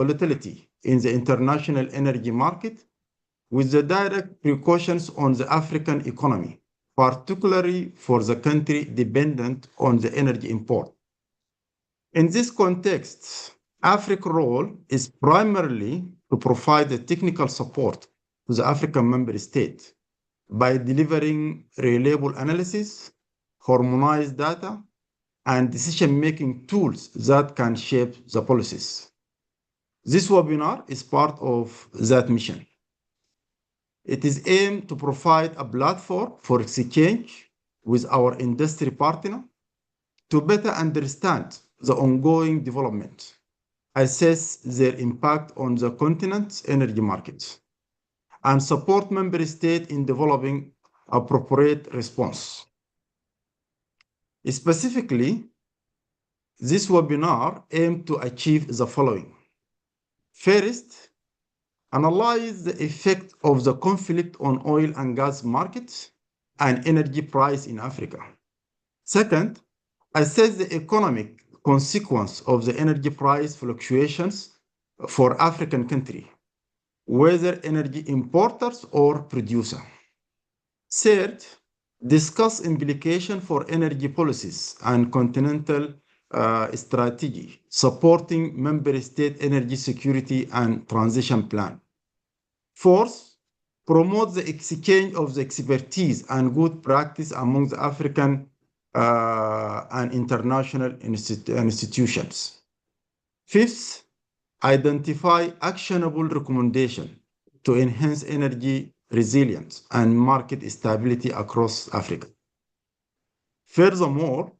volatility in the international energy market with the direct precautions on the African economy, particularly for the country dependent on the energy import. In this context, Africa's role is primarily to provide the technical support to the African member states by delivering reliable analysis, harmonized data, and decision-making tools that can shape the policies. This webinar is part of that mission. It is aimed to provide a platform for exchange with our industry partner to better understand the ongoing development, assess their impact on the continent's energy markets, and support member states in developing appropriate response. Specifically, this webinar aimed to achieve the following. First, analyze the effect of the conflict on oil and gas markets and energy price in Africa. Second, assess the economic consequence of the energy price fluctuations for African countries, whether energy importers or producer. Third, discuss implications for energy policies and continental strategy, supporting member state energy security and transition plan. Fourth, promote the exchange of the expertise and good practice among the African and international institutions. Fifth, identify actionable recommendations to enhance energy resilience and market stability across Africa. Furthermore,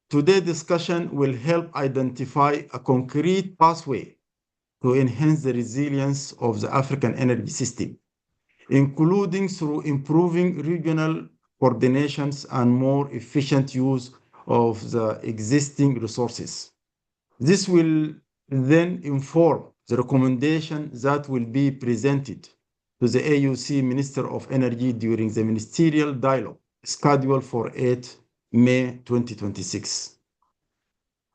today's discussion will help identify a concrete pathway to enhance the resilience of the African energy system, including through improving regional coordinations and more efficient use of the existing resources. This will then inform the recommendation that will be presented to the AUC Minister of Energy during the ministerial dialogue scheduled for 8 May 2026.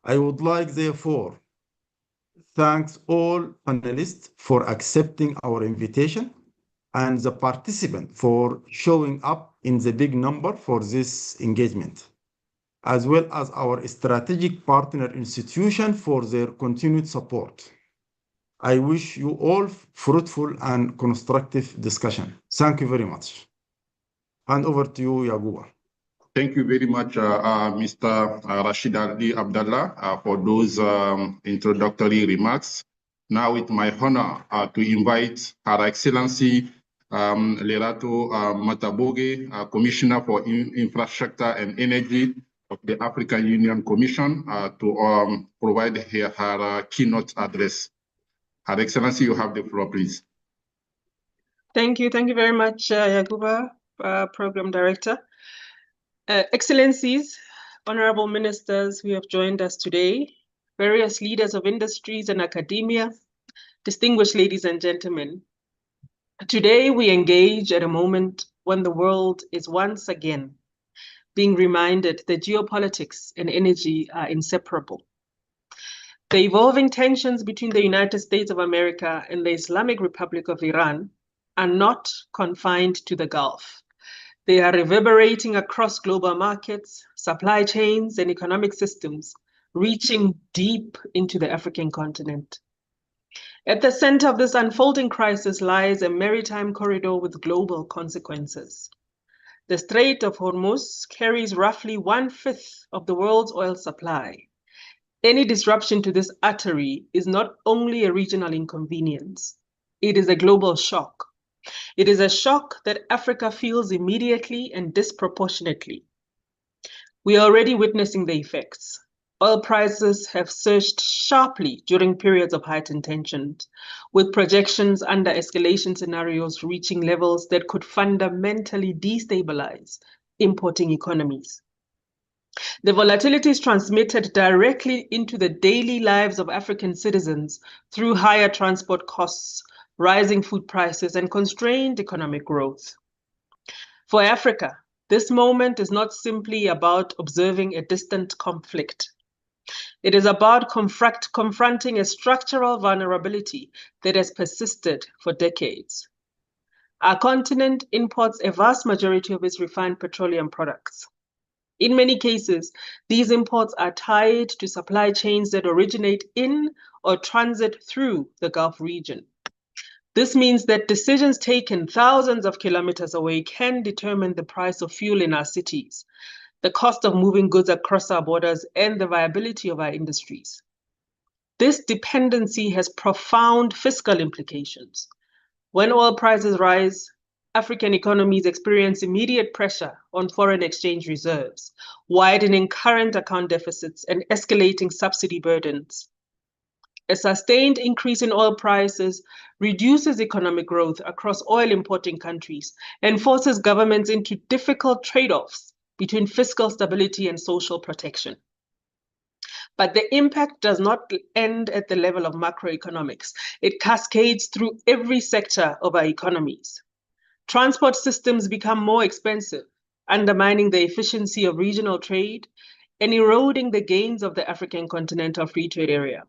I would like, therefore, thank all panelists for accepting our invitation and the participants for showing up in the big number for this engagement, as well as our strategic partner institution for their continued support. I wish you all fruitful and constructive discussion. Thank you very much. Hand over to you, Yaguba. Thank you very much, Mr. Rashid Ali Abdallah, for those introductory remarks. Now it's my honor to invite Her Excellency Lerato Mataboge, Commissioner for Infrastructure and Energy of the African Union Commission, to provide her keynote address. Her Excellency, you have the floor, please. Thank you. Thank you very much, Yaguba, Program Director. Excellencies, honorable ministers who have joined us today, various leaders of industries and academia, distinguished ladies and gentlemen. Today we engage at a moment when the world is once again being reminded that geopolitics and energy are inseparable. The evolving tensions between the United States of America and the Islamic Republic of Iran are not confined to the Gulf. They are reverberating across global markets, supply chains, and economic systems, reaching deep into the African continent. At the center of this unfolding crisis lies a maritime corridor with global consequences. The Strait of Hormuz carries roughly 1/5 of the world's oil supply. Any disruption to this artery is not only a regional inconvenience, it is a global shock. It is a shock that Africa feels immediately and disproportionately. We are already witnessing the effects. Oil prices have surged sharply during periods of heightened tensions, with projections under escalation scenarios reaching levels that could fundamentally destabilize importing economies. The volatility is transmitted directly into the daily lives of African citizens through higher transport costs, rising food prices, and constrained economic growth. For Africa, this moment is not simply about observing a distant conflict. It is about confronting a structural vulnerability that has persisted for decades. Our continent imports a vast majority of its refined petroleum products. In many cases, these imports are tied to supply chains that originate in or transit through the Gulf region. This means that decisions taken thousands of kilometers away can determine the price of fuel in our cities, the cost of moving goods across our borders, and the viability of our industries. This dependency has profound fiscal implications. When oil prices rise, African economies experience immediate pressure on foreign exchange reserves, widening current account deficits and escalating subsidy burdens. A sustained increase in oil prices reduces economic growth across oil importing countries and forces governments into difficult trade-offs between fiscal stability and social protection. But the impact does not end at the level of macroeconomics. It cascades through every sector of our economies. Transport systems become more expensive, undermining the efficiency of regional trade and eroding the gains of the African continental free trade area.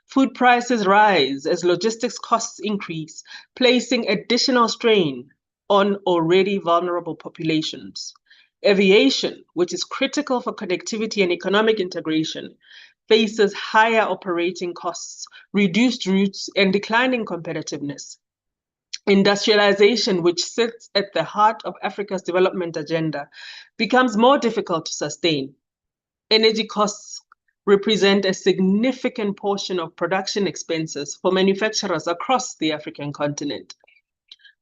Food prices rise as logistics costs increase, placing additional strain on already vulnerable populations. Aviation, which is critical for connectivity and economic integration, faces higher operating costs, reduced routes, and declining competitiveness. Industrialization, which sits at the heart of Africa's development agenda, becomes more difficult to sustain. Energy costs represent a significant portion of production expenses for manufacturers across the African continent.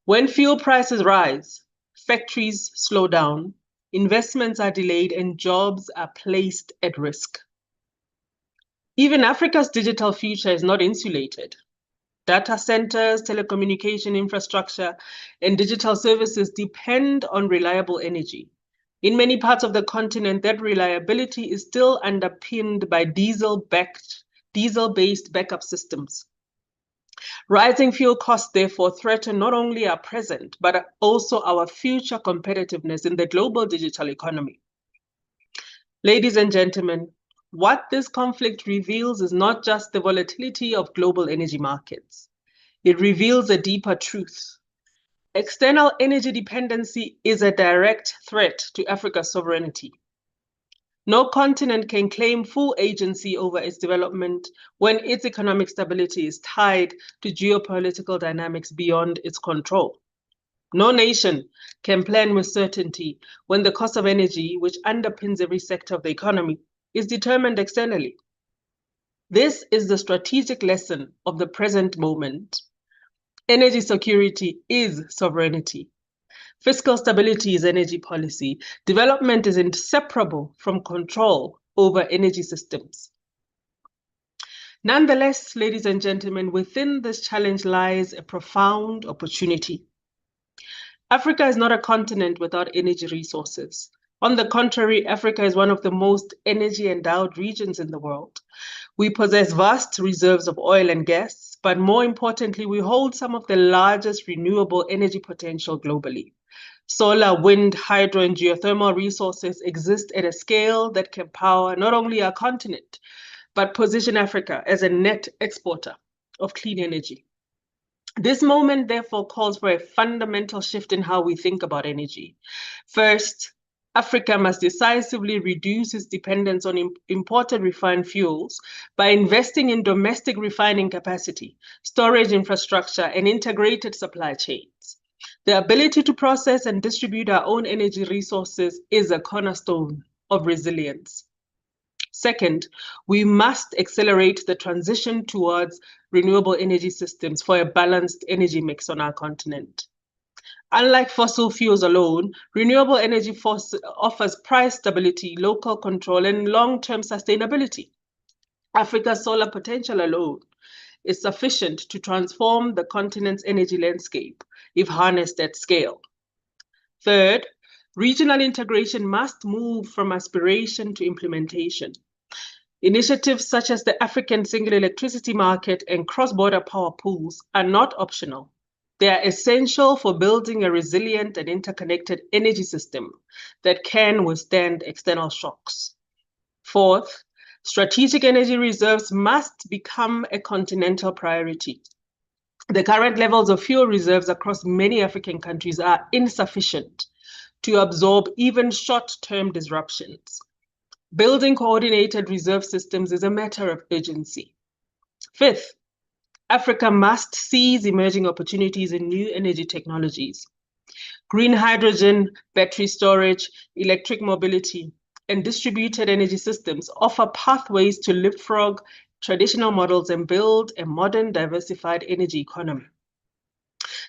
When fuel prices rise, factories slow down, investments are delayed, and jobs are placed at risk. Even Africa's digital future is not insulated. Data centers, telecommunication infrastructure, and digital services depend on reliable energy. In many parts of the continent, that reliability is still underpinned by diesel-based backup systems. Rising fuel costs, therefore, threaten not only our present, but also our future competitiveness in the global digital economy. Ladies and gentlemen, what this conflict reveals is not just the volatility of global energy markets. It reveals a deeper truth. External energy dependency is a direct threat to Africa's sovereignty. No continent can claim full agency over its development when its economic stability is tied to geopolitical dynamics beyond its control. No nation can plan with certainty when the cost of energy, which underpins every sector of the economy, is determined externally. This is the strategic lesson of the present moment. Energy security is sovereignty. Fiscal stability is energy policy. Development is inseparable from control over energy systems. Nonetheless, ladies and gentlemen, within this challenge lies a profound opportunity. Africa is not a continent without energy resources. On the contrary, Africa is one of the most energy-endowed regions in the world. We possess vast reserves of oil and gas, but more importantly, we hold some of the largest renewable energy potential globally. Solar, wind, hydro, and geothermal resources exist at a scale that can power not only our continent, but position Africa as a net exporter of clean energy. This moment, therefore, calls for a fundamental shift in how we think about energy. First, Africa must decisively reduce its dependence on imported refined fuels by investing in domestic refining capacity, storage infrastructure, and integrated supply chains. The ability to process and distribute our own energy resources is a cornerstone of resilience. Second, we must accelerate the transition towards renewable energy systems for a balanced energy mix on our continent. Unlike fossil fuels alone, renewable energy offers price stability, local control, and long-term sustainability. Africa's solar potential alone is sufficient to transform the continent's energy landscape if harnessed at scale. Third, regional integration must move from aspiration to implementation. Initiatives such as the African Single Electricity Market and cross-border power pools are not optional. They are essential for building a resilient and interconnected energy system that can withstand external shocks. Fourth, Strategic energy reserves must become a continental priority. The current levels of fuel reserves across many African countries are insufficient to absorb even short-term disruptions. Building coordinated reserve systems is a matter of urgency. Fifth, Africa must seize emerging opportunities in new energy technologies. Green hydrogen, battery storage, electric mobility, and distributed energy systems offer pathways to leapfrog traditional models and build a modern, diversified energy economy.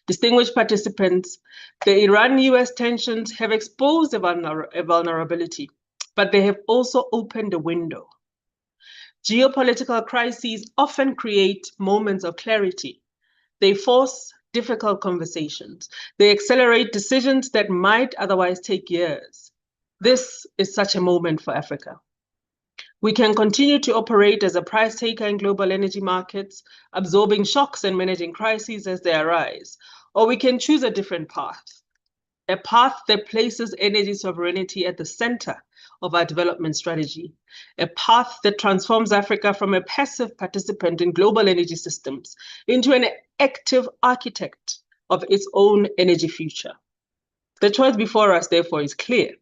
Distinguished participants, the Iran-US tensions have exposed a vulnerability, but they have also opened a window. Geopolitical crises often create moments of clarity. They force difficult conversations. They accelerate decisions that might otherwise take years. This is such a moment for Africa. We can continue to operate as a price taker in global energy markets, absorbing shocks and managing crises as they arise, or we can choose a different path, a path that places energy sovereignty at the center of our development strategy, a path that transforms Africa from a passive participant in global energy systems into an active architect of its own energy future. The choice before us, therefore, is clear.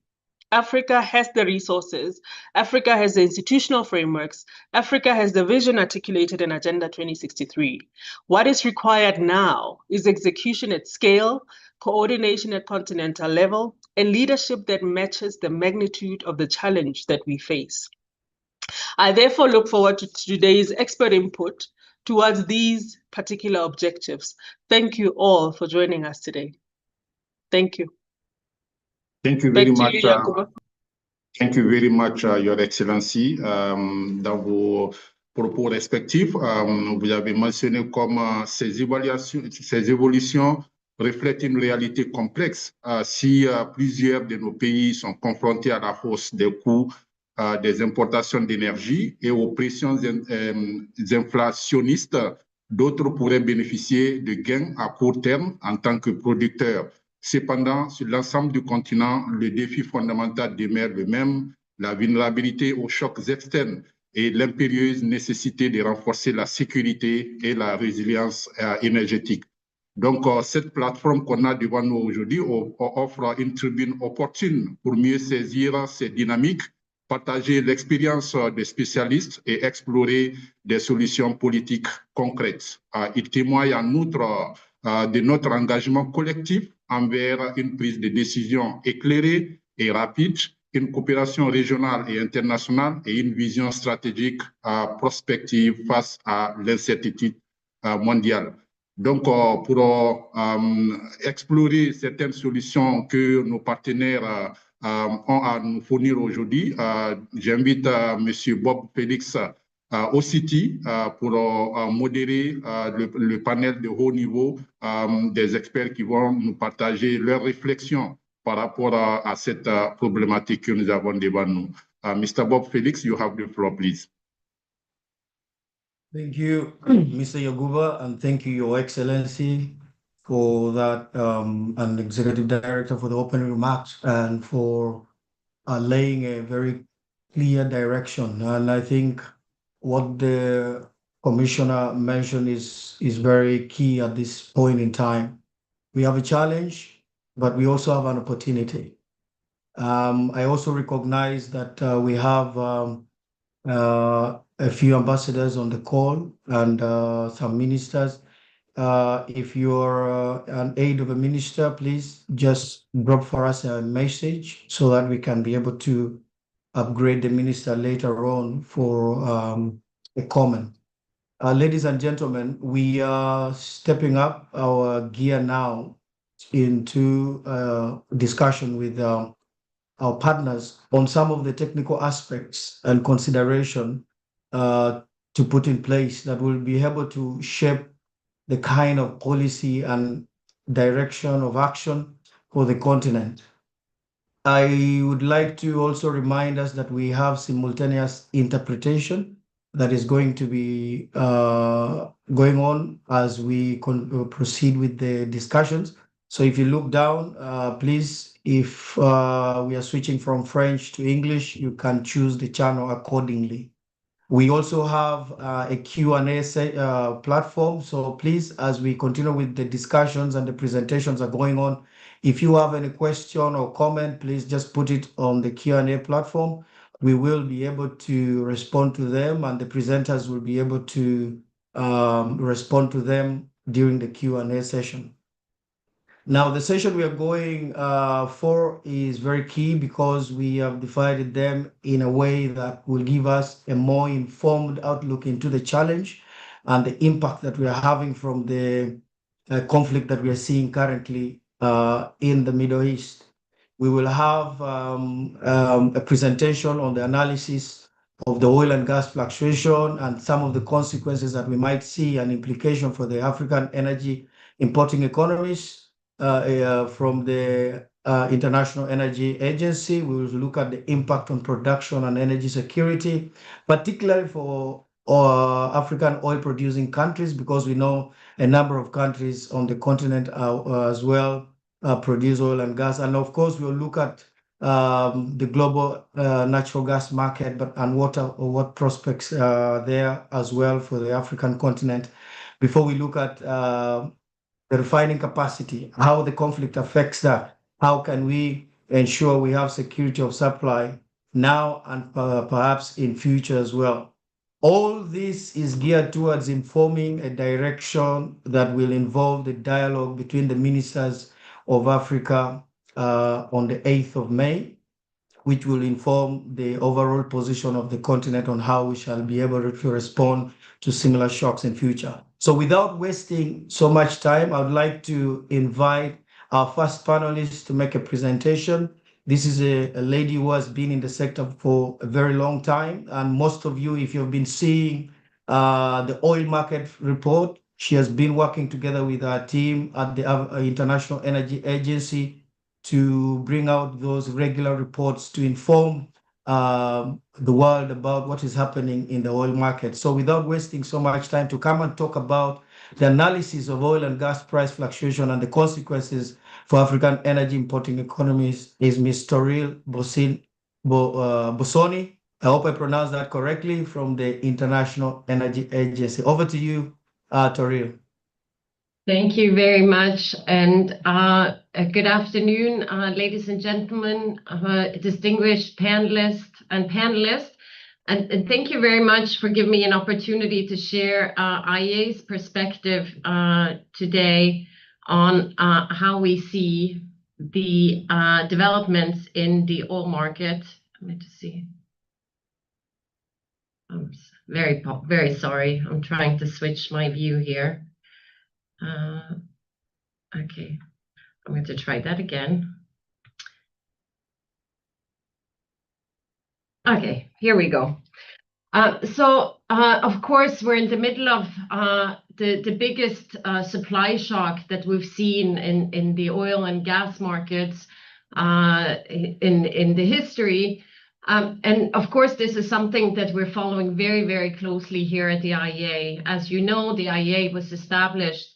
Africa has the resources, Africa has the institutional frameworks, Africa has the vision articulated in Agenda 2063. What is required now is execution at scale, coordination at continental level, and leadership that matches the magnitude of the challenge that we face. I therefore look forward to today's expert input towards these particular objectives. Thank you all for joining us today. Thank you. Thank you very Back to much. you, Yakuba. Thank you very much, Your Excellency. Dans vos propos respectifs, vous avez mentionné comment ces évolutions reflètent une réalité complexe. Si plusieurs de nos pays sont confrontés à la hausse des coûts des importations d'énergie et aux pressions inflationnistes, d'autres pourraient bénéficier de gains à court terme en tant que producteurs. Cependant, sur l'ensemble du continent, le défi fondamental demeure le même, la vulnérabilité aux chocs externes et l'impérieuse nécessité de renforcer la sécurité et la résilience énergétique. Donc, cette plateforme qu'on a devant nous aujourd'hui offre une tribune opportune pour mieux saisir ces dynamiques, partager l'expérience des spécialistes et explorer des solutions politiques concrètes. Il témoigne en outre de notre engagement collectif envers une prise de décision éclairée et rapide, une coopération régionale et internationale et une vision stratégique prospective face à l'incertitude mondiale. Donc, pour explorer certaines solutions que nos partenaires ont à nous fournir aujourd'hui, j'invite M. Bob Félix au City pour modérer le panel de haut niveau des experts qui vont nous partager leurs réflexions par rapport à cette problématique que nous avons devant nous. Mr. Bob Félix, you have the floor, please. Thank you, Mr. Yaguba, and thank you, Your Excellency, for that, and Executive Director for the opening remarks and for laying a very clear direction. And I think what the Commissioner mentioned is very key at this point in time. We have a challenge, but we also have an opportunity. I also recognize that we have a few ambassadors on the call and some ministers. If you're an aide of a minister, please just drop for us a message so that we can be able to upgrade the minister later on for a comment. Ladies and gentlemen, we are stepping up our gear now into discussion with our partners on some of the technical aspects and consideration to put in place that will be able to shape the kind of policy and direction of action for the continent. I would like to also remind us that we have simultaneous interpretation that is going to be going on as we proceed with the discussions. So if you look down, please, if we are switching from French to English, you can choose the channel accordingly. We also have a Q&A platform. So please, as we continue with the discussions and the presentations are going on, if you have any question or comment, please just put it on the Q&A platform. We will be able to respond to them, and the presenters will be able to respond to them during the Q&A session. Now, the session we are going for is very key because we have divided them in a way that will give us a more informed outlook into the challenge and the impact that we are having from the conflict that we are seeing currently in the Middle East. We will have a presentation on the analysis of the oil and gas fluctuation and some of the consequences that we might see and implication for the African energy importing economies. From the International Energy Agency, we will look at the impact on production and energy security, particularly for African oil-producing countries, because we know a number of countries on the continent as well produce oil and gas. And of course, we'll look at the global natural gas market, and what prospects there as well for the African continent. Before we look at the refining capacity, how the conflict affects that, how can we ensure we have security of supply now and perhaps in future as well. All this is geared towards informing a direction that will involve the dialogue between the ministers of Africa on the 8th of May, which will inform the overall position of the continent on how we shall be able to respond to similar shocks in future. So without wasting so much time, I would like to invite our first panelist to make a presentation. This is a lady who has been in the sector for a very long time. And most of you, if you've been seeing the oil market report, she has been working together with our team at the International Energy Agency to bring out those regular reports to inform the world about what is happening in the oil market. So without wasting so much time, to come and talk about the analysis of oil and gas price fluctuation and the consequences for African energy importing economies is Ms. Toril Bosoni. I hope I pronounced that correctly, from the International Energy Agency. Over to you, Toril. Thank you very much, and good afternoon, ladies and gentlemen, distinguished panelists, and thank you very much for giving me an opportunity to share IEA's perspective today on how we see the developments in the oil market. Let me just see. I'm very sorry. I'm trying to switch my view here. Okay, I'm going to try that again. Okay, here we go. Of course, we're in the middle of the biggest supply shock that we've seen in the oil and gas markets in the history. And of course, this is something that we're following very, very closely here at the IEA. As you know, the IEA was established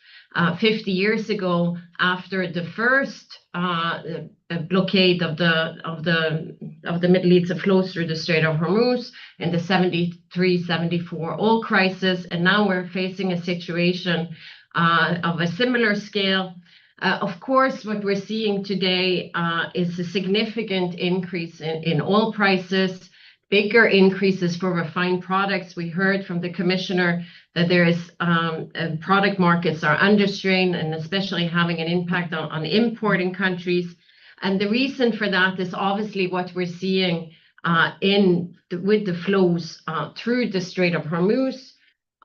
50 years ago after the first blockade of the Middle East that flows through the Strait of Hormuz in the 73-74 oil crisis, and now we're facing a situation of a similar scale. Of course, what we're seeing today is a significant increase in oil prices, bigger increases for refined products. We heard from the commissioner that there is product markets are under strain, and especially having an impact on importing countries. And the reason for that is obviously what we're seeing with the flows through the Strait of Hormuz.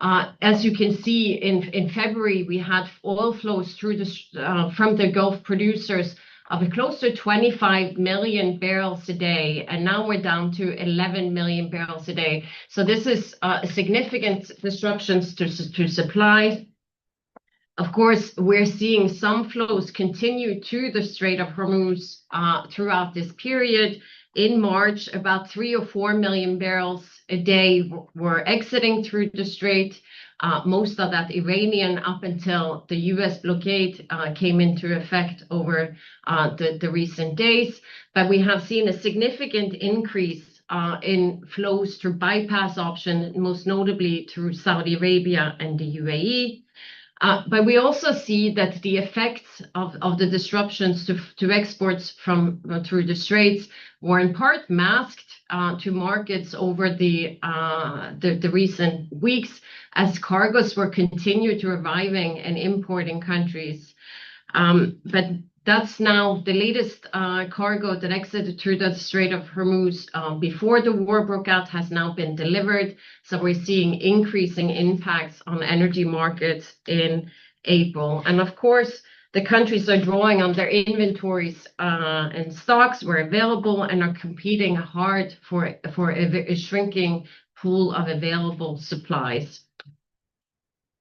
As you can see, in February, we had oil flows through from the Gulf producers of close to 25 million barrels a day, and now we're down to 11 million barrels a day. So this is significant disruptions to supply. Of course, we're seeing some flows continue to the Strait of Hormuz throughout this period. In March, about 3 or 4 million barrels a day were exiting through the strait. Most of that Iranian, up until the US blockade came into effect over the recent days. But we have seen a significant increase in flows through bypass option, most notably through Saudi Arabia and the UAE. But we also see that the effects of the disruptions to exports from through the Straits were in part masked to markets over the recent weeks as cargoes were continued to arriving in importing countries. But that's now the latest cargo that exited through the Strait of Hormuz before the war broke out has now been delivered. So we're seeing increasing impacts on energy markets in April. And of course, the countries are drawing on their inventories and stocks were available and are competing hard for a shrinking pool of available supplies.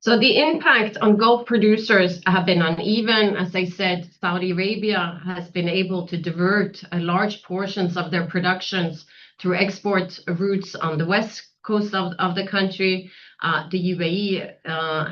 So the impact on Gulf producers have been uneven. As I said, Saudi Arabia has been able to divert large portions of their productions through export routes on the west coast of the country. The UAE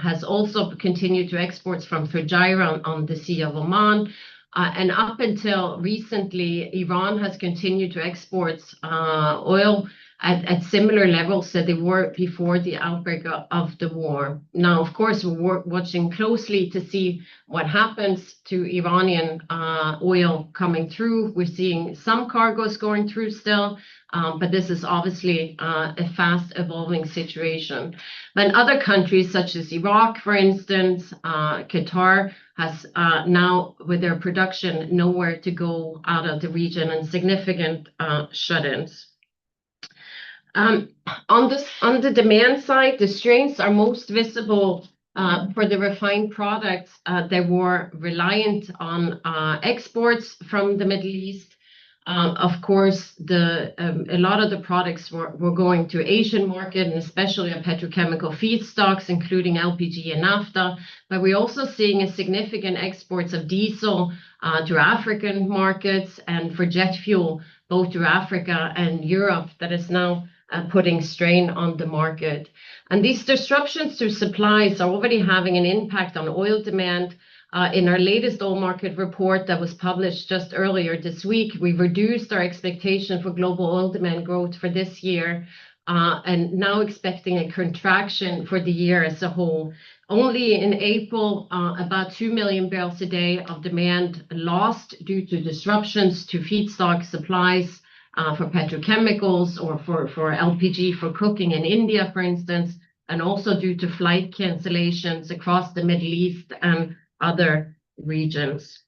has also continued to export from Fujairah on the Sea of Oman. And up until recently, Iran has continued to export oil at similar levels that they were before the outbreak of the war. Now, of course, we're watching closely to see what happens to Iranian oil coming through. We're seeing some cargoes going through still, but this is obviously a fast evolving situation. But other countries such as Iraq, for instance, Qatar has now with their production nowhere to go out of the region and significant shut-ins. On the demand side, the strains are most visible for the refined products that were reliant on exports from the Middle East. Of course, a lot of the products were going to Asian market and especially on petrochemical feedstocks, including LPG and naphtha. But we're also seeing a significant exports of diesel to African markets and for jet fuel, both to Africa and Europe, that is now putting strain on the market. And these disruptions to supplies are already having an impact on oil demand. In our latest oil market report that was published just earlier this week, we reduced our expectation for global oil demand growth for this year and now expecting a contraction for the year as a whole. Only in April, about 2 million barrels a day of demand lost due to disruptions to feedstock supplies for petrochemicals or for LPG for cooking in India, for instance, and also due to flight cancellations across the Middle East and other regions.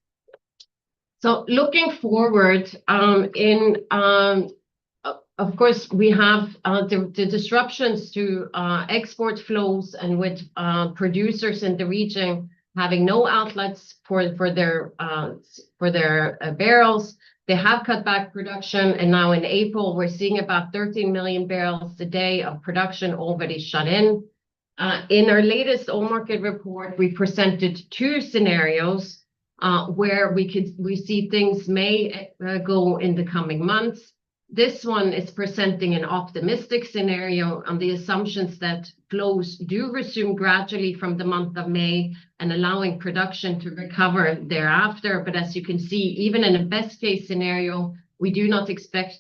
So looking forward, of course, we have the disruptions to export flows and with producers in the region having no outlets for their barrels. They have cut back production, and now in April, we're seeing about 13 million barrels a day of production already shut in. In our latest oil market report, we presented two scenarios where we see things may go in the coming months. This one is presenting an optimistic scenario on the assumptions that flows do resume gradually from the month of May and allowing production to recover thereafter. But as you can see, even in a best case scenario, we do not expect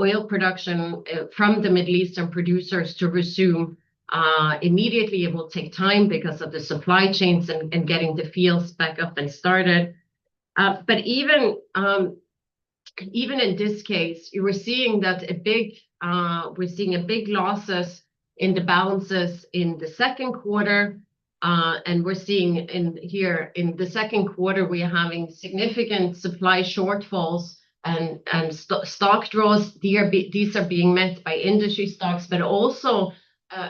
oil production from the Middle Eastern producers to resume immediately. It will take time because of the supply chains and getting the fields back up and started. But even in this case, you were seeing that we're seeing a big losses in the balances in the second quarter. And we're seeing in the second quarter, we're having significant supply shortfalls and stock draws. These are being met by industry stocks, but also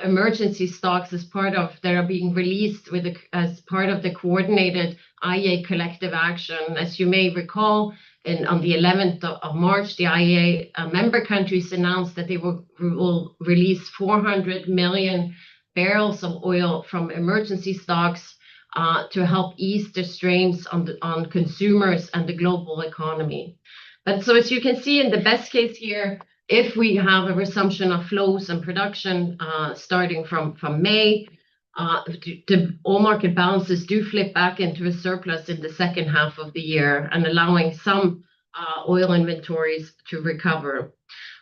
emergency stocks that are being released as part of the coordinated IEA collective action. As you may recall, on the 11th of March, the IEA member countries announced that they will release 400 million barrels of oil from emergency stocks to help ease the strains on consumers and the global economy. But so as you can see in the best case here, if we have a resumption of flows and production starting from May, the oil market balances do flip back into a surplus in the second half of the year and allowing some oil inventories to recover.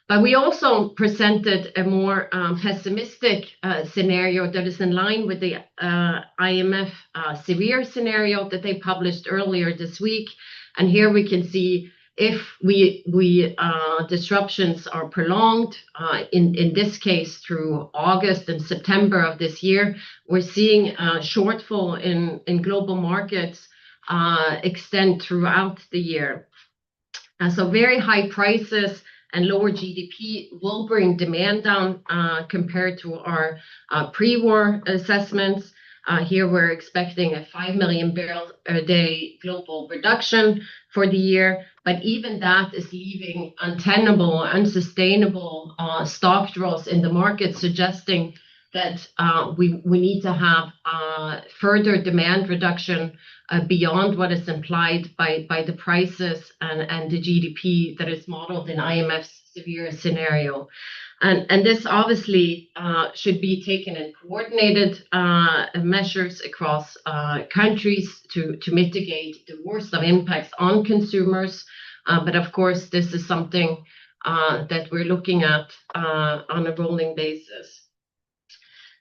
But we also presented a more pessimistic scenario that is in line with the IMF severe scenario that they published earlier this week. And here we can see if disruptions are prolonged, in this case through August and September of this year, we're seeing a shortfall in global markets extend throughout the year. So very high prices and lower GDP will bring demand down compared to our pre-war assessments. Here we're expecting a 5 million barrel a day global reduction for the year, but even that is leaving untenable, unsustainable stock draws in the market, suggesting that we need to have further demand reduction beyond what is implied by the prices and the GDP that is modeled in IMF's severe scenario. And this obviously should be taken in coordinated measures across countries to mitigate the worst of impacts on consumers. But of course, this is something that we're looking at on a rolling basis.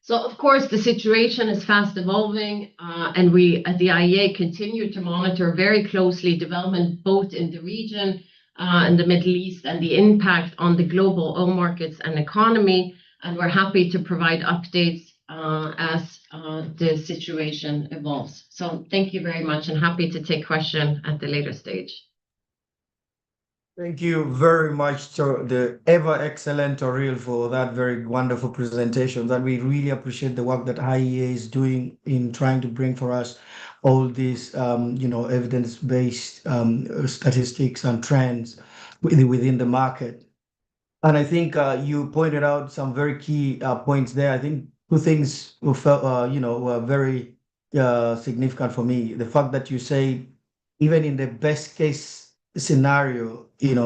So, of course, the situation is fast evolving, and we at the IEA continue to monitor very closely development both in the region, in the Middle East, and the impact on the global oil markets and economy. And we're happy to provide updates as the situation evolves. So thank you very much, and happy to take questions at the later stage. Thank you very much to the ever excellent Aurel for that very wonderful presentation. That we really appreciate the work that IEA is doing in trying to bring for us all these, evidence-based statistics and trends within the market. And I think you pointed out some very key points there. I think two things were very significant for me. The fact that you say, even in the best case scenario,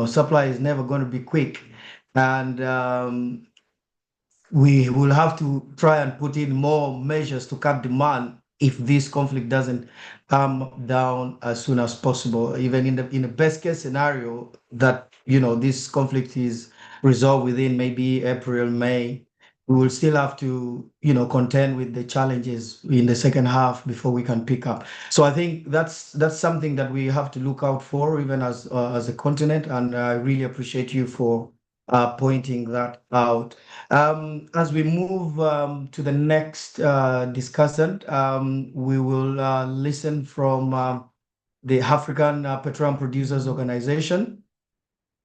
supply is never going to be quick, and we will have to try and put in more measures to cut demand if this conflict doesn't come down as soon as possible. Even in the best case scenario that this conflict is resolved within maybe April, May, we will still have to contend with the challenges in the second half before we can pick up. So I think that's something that we have to look out for, even as a continent, and I really appreciate you for pointing that out. As we move to the next discussant, we will listen from the African Petroleum Producers Organization.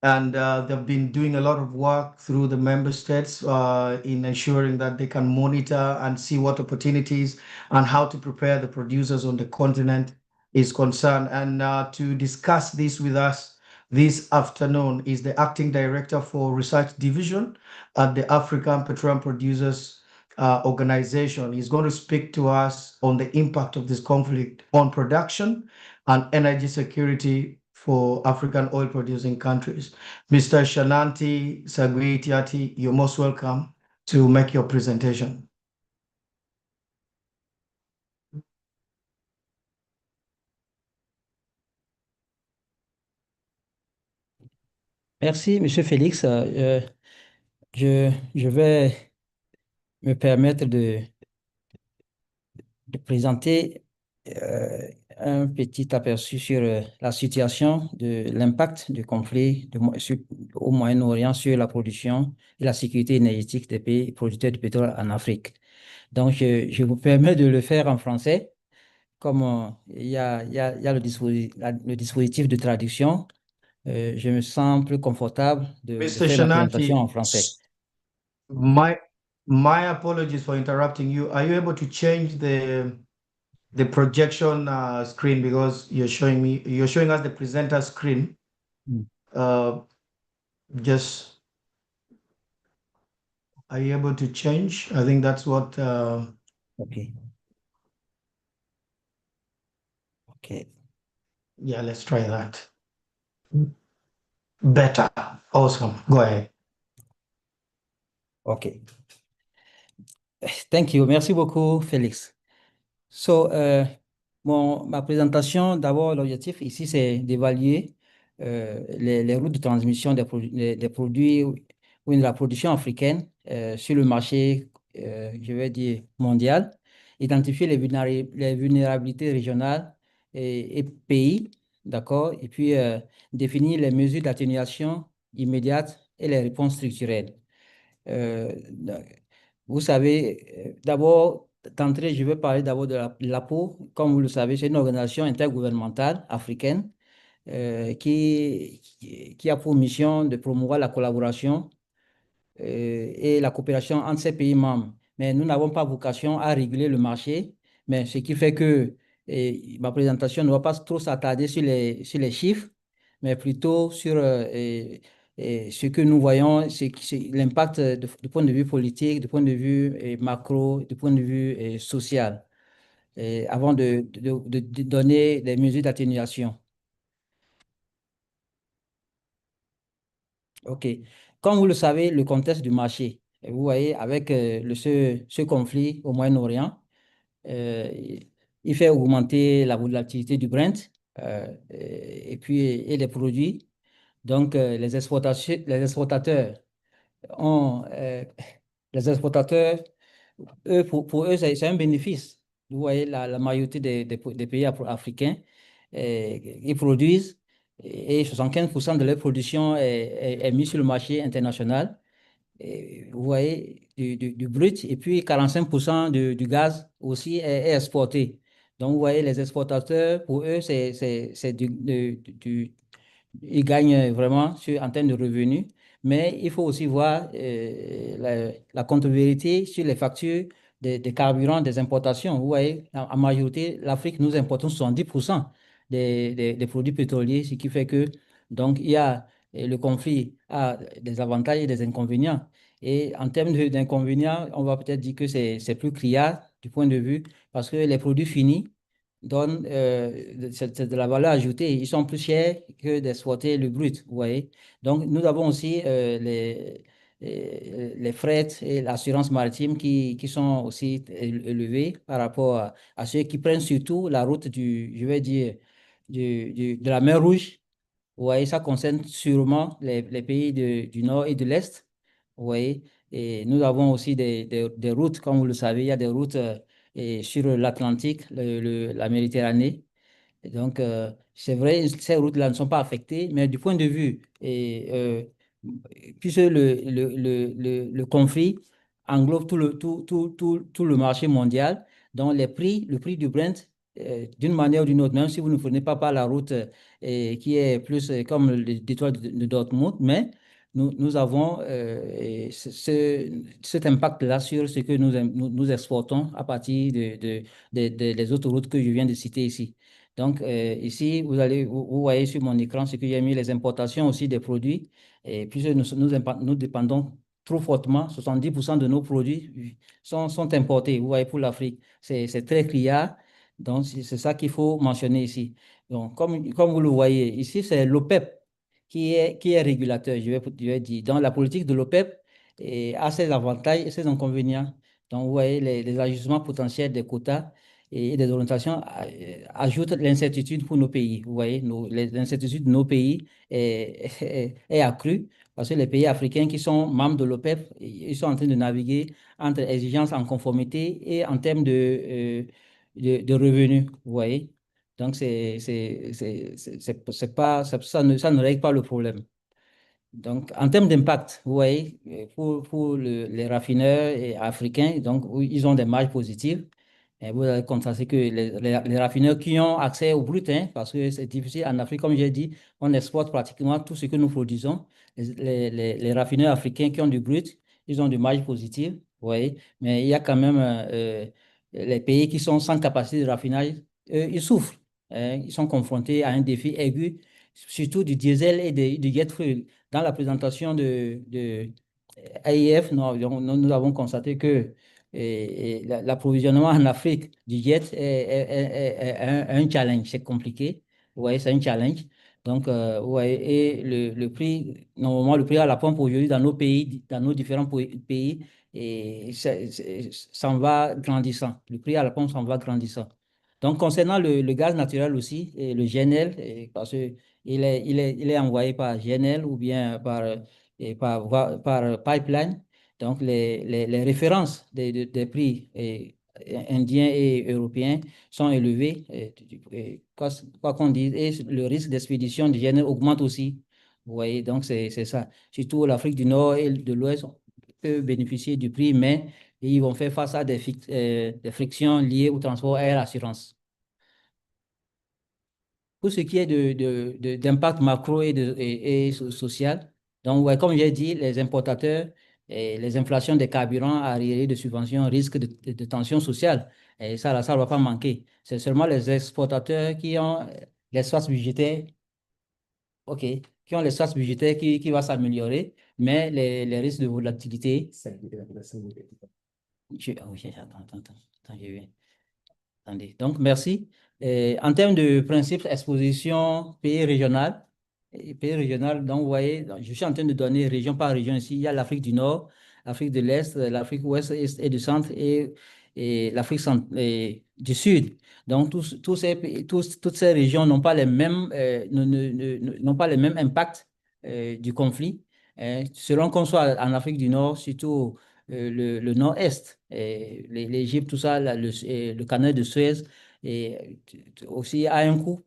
And they've been doing a lot of work through the member states in ensuring that they can monitor and see what opportunities and how to prepare the producers on the continent is concerned. And to discuss this with us this afternoon is the Acting Director for Research Division at the African Petroleum Producers Organization. He's going to speak to us on the impact of this conflict on production and energy security for African oil producing countries. Mr. Shananti Sagui-Tiati, you're most welcome to make your presentation. Merci, Monsieur Félix. Je vais me permettre de présenter un petit aperçu sur la situation de l'impact du conflit au Moyen-Orient sur la production et la sécurité énergétique des pays producteurs de pétrole en Afrique. Donc, je vous permets de le faire en français, comme il y a le dispositif de traduction. Je me sens plus confortable de faire ma présentation en français. My apologies for interrupting you. Are you able to change the projection screen, because you're showing us the presenter screen? Just, are you able to change? I think that's what. Okay. Yeah, let's try that. Better. Awesome. Go ahead. Okay. Thank you. Merci beaucoup, Félix. So, ma présentation, d'abord, l'objectif ici, c'est d'évaluer les routes de transmission des produits ou de la production africaine sur le marché, je vais dire, mondial, identifier les vulnérabilités régionales et pays, d'accord, et puis définir les mesures d'atténuation immédiate et les réponses structurelles. Euh, Vous savez, d'abord, d'entrée, je vais parler d'abord de l'APO. Comme vous le savez, c'est une organisation intergouvernementale africaine qui a pour mission de promouvoir la collaboration et la coopération entre ces pays membres. Mais nous n'avons pas vocation à réguler le marché, mais ce qui fait que ma présentation ne va pas trop s'attarder sur les chiffres, mais plutôt sur ce que nous voyons, c'est l'impact du point de vue politique, du point de vue macro, du point de vue social, avant de donner des mesures d'atténuation. OK. Comme vous le savez, le contexte du marché, vous voyez, avec ce conflit au Moyen-Orient, euh, il fait augmenter la volatilité du Brent et puis et les produits. Donc, les exportateurs ont, les exportateurs, eux, pour eux, c'est un bénéfice. Vous voyez, la majorité des pays africains, ils produisent et 75% de leur production est mise sur le marché international. Et vous voyez, du brut, et puis 45% du gaz aussi est exporté. Donc, vous voyez, les exportateurs, pour eux, c'est ils gagnent vraiment en termes de revenus, mais il faut aussi voir la contre-vérité sur les factures des carburants, des importations. Vous voyez, en majorité, l'Afrique, nous importons 70% des produits pétroliers, ce qui fait que, donc, il y a le conflit a des avantages et des inconvénients. Et en termes d'inconvénients, on va peut-être dire que c'est plus criard du point de vue, parce que les produits finis donnent c'est de la valeur ajoutée. Ils sont plus chers que d'exploiter le brut, vous voyez. Donc, nous avons aussi les frais et l'assurance maritime qui sont aussi élevés par rapport à ceux qui prennent surtout la route je vais dire, de la mer Rouge. Vous voyez, ça concerne sûrement les pays du nord et de l'est. Vous voyez, et nous avons aussi des routes, comme vous le savez, il y a des routes et sur l'Atlantique, la Méditerranée. Et donc, c'est vrai, ces routes-là ne sont pas affectées, mais du point de vue, puisque le conflit englobe tout le marché mondial, donc le prix du Brent, d'une manière ou d'une autre, même si vous ne prenez pas par la route qui est plus comme le détroit de Dortmund, mais nous avons cet impact-là sur ce que nous exportons à partir des autres routes que je viens de citer ici. Donc, ici, vous voyez sur mon écran ce que j'ai mis, les importations aussi des produits. Et puisque nous dépendons trop fortement, 70% de nos produits sont importés, vous voyez, pour l'Afrique. C'est très criard. Donc, c'est ça qu'il faut mentionner ici. Donc, comme vous le voyez, ici, c'est l'OPEP qui est régulateur, je vais dire. Donc, la politique de l'OPEP a ses avantages et ses inconvénients. Donc, vous voyez, les ajustements potentiels des quotas et des orientations ajoutent l'incertitude pour nos pays. Vous voyez, l'incertitude de nos pays est accrue parce que les pays africains qui sont membres de l'OPEP, ils sont en train de naviguer entre exigences en conformité et en termes de revenus. Vous voyez. Donc, c'est pas, ça ne règle pas le problème. Donc, en termes d'impact, vous voyez, pour les raffineurs africains, donc, ils ont des marges positives. Et vous allez constater que les raffineurs qui ont accès au brut, hein, parce que c'est difficile en Afrique, comme j'ai dit, on exporte pratiquement tout ce que nous produisons. Les raffineurs africains qui ont du brut, ils ont des marges positives, vous voyez, mais il y a quand même les pays qui sont sans capacité de raffinage, ils souffrent, hein. Ils sont confrontés à un défi aigu, surtout du diesel et du jet fuel. Dans la présentation de AIF, nous avons constaté que l'approvisionnement en Afrique du jet est un challenge, c'est compliqué. Vous voyez, c'est un challenge. Donc, vous voyez, et le prix, normalement, le prix à la pompe aujourd'hui dans nos pays, dans nos différents pays, et s'en va grandissant. Le prix à la pompe s'en va grandissant. Donc, concernant le gaz naturel aussi, et le GNL, parce que il est envoyé par GNL ou bien par et par pipeline. Donc, les références des prix indiens et européens sont élevées, quoi qu'on dise, et le risque d'expédition du gène augmente aussi. Vous voyez, donc c'est ça. Surtout l'Afrique du Nord et de l'Ouest peuvent bénéficier du prix, mais ils vont faire face à des frictions liées au transport et à l'assurance. Pour ce qui est d'impact macro et social, donc ouais, comme j'ai dit, les importateurs et les inflations des carburants arriérés de subventions risquent de tensions sociales. Et ça, là, ça ne va pas manquer. C'est seulement les exportateurs qui ont l'espace budgétaire, OK, qui ont l'espace budgétaire qui va s'améliorer, mais les risques de volatilité. Ah oui, attends, j'ai vu. Attendez. Donc, merci. En termes de principe exposition pays régional, donc vous voyez, donc, je suis en train de donner région par région ici. Il y a l'Afrique du Nord, l'Afrique de l'Est, l'Afrique ouest et du centre et l'Afrique du Sud. Donc, toutes ces régions n'ont pas les mêmes, n'ont pas les mêmes impacts du conflit. Selon qu'on soit en Afrique du Nord, surtout le nord-est, l'Égypte, tout ça, le canal de Suez, et aussi a un coût,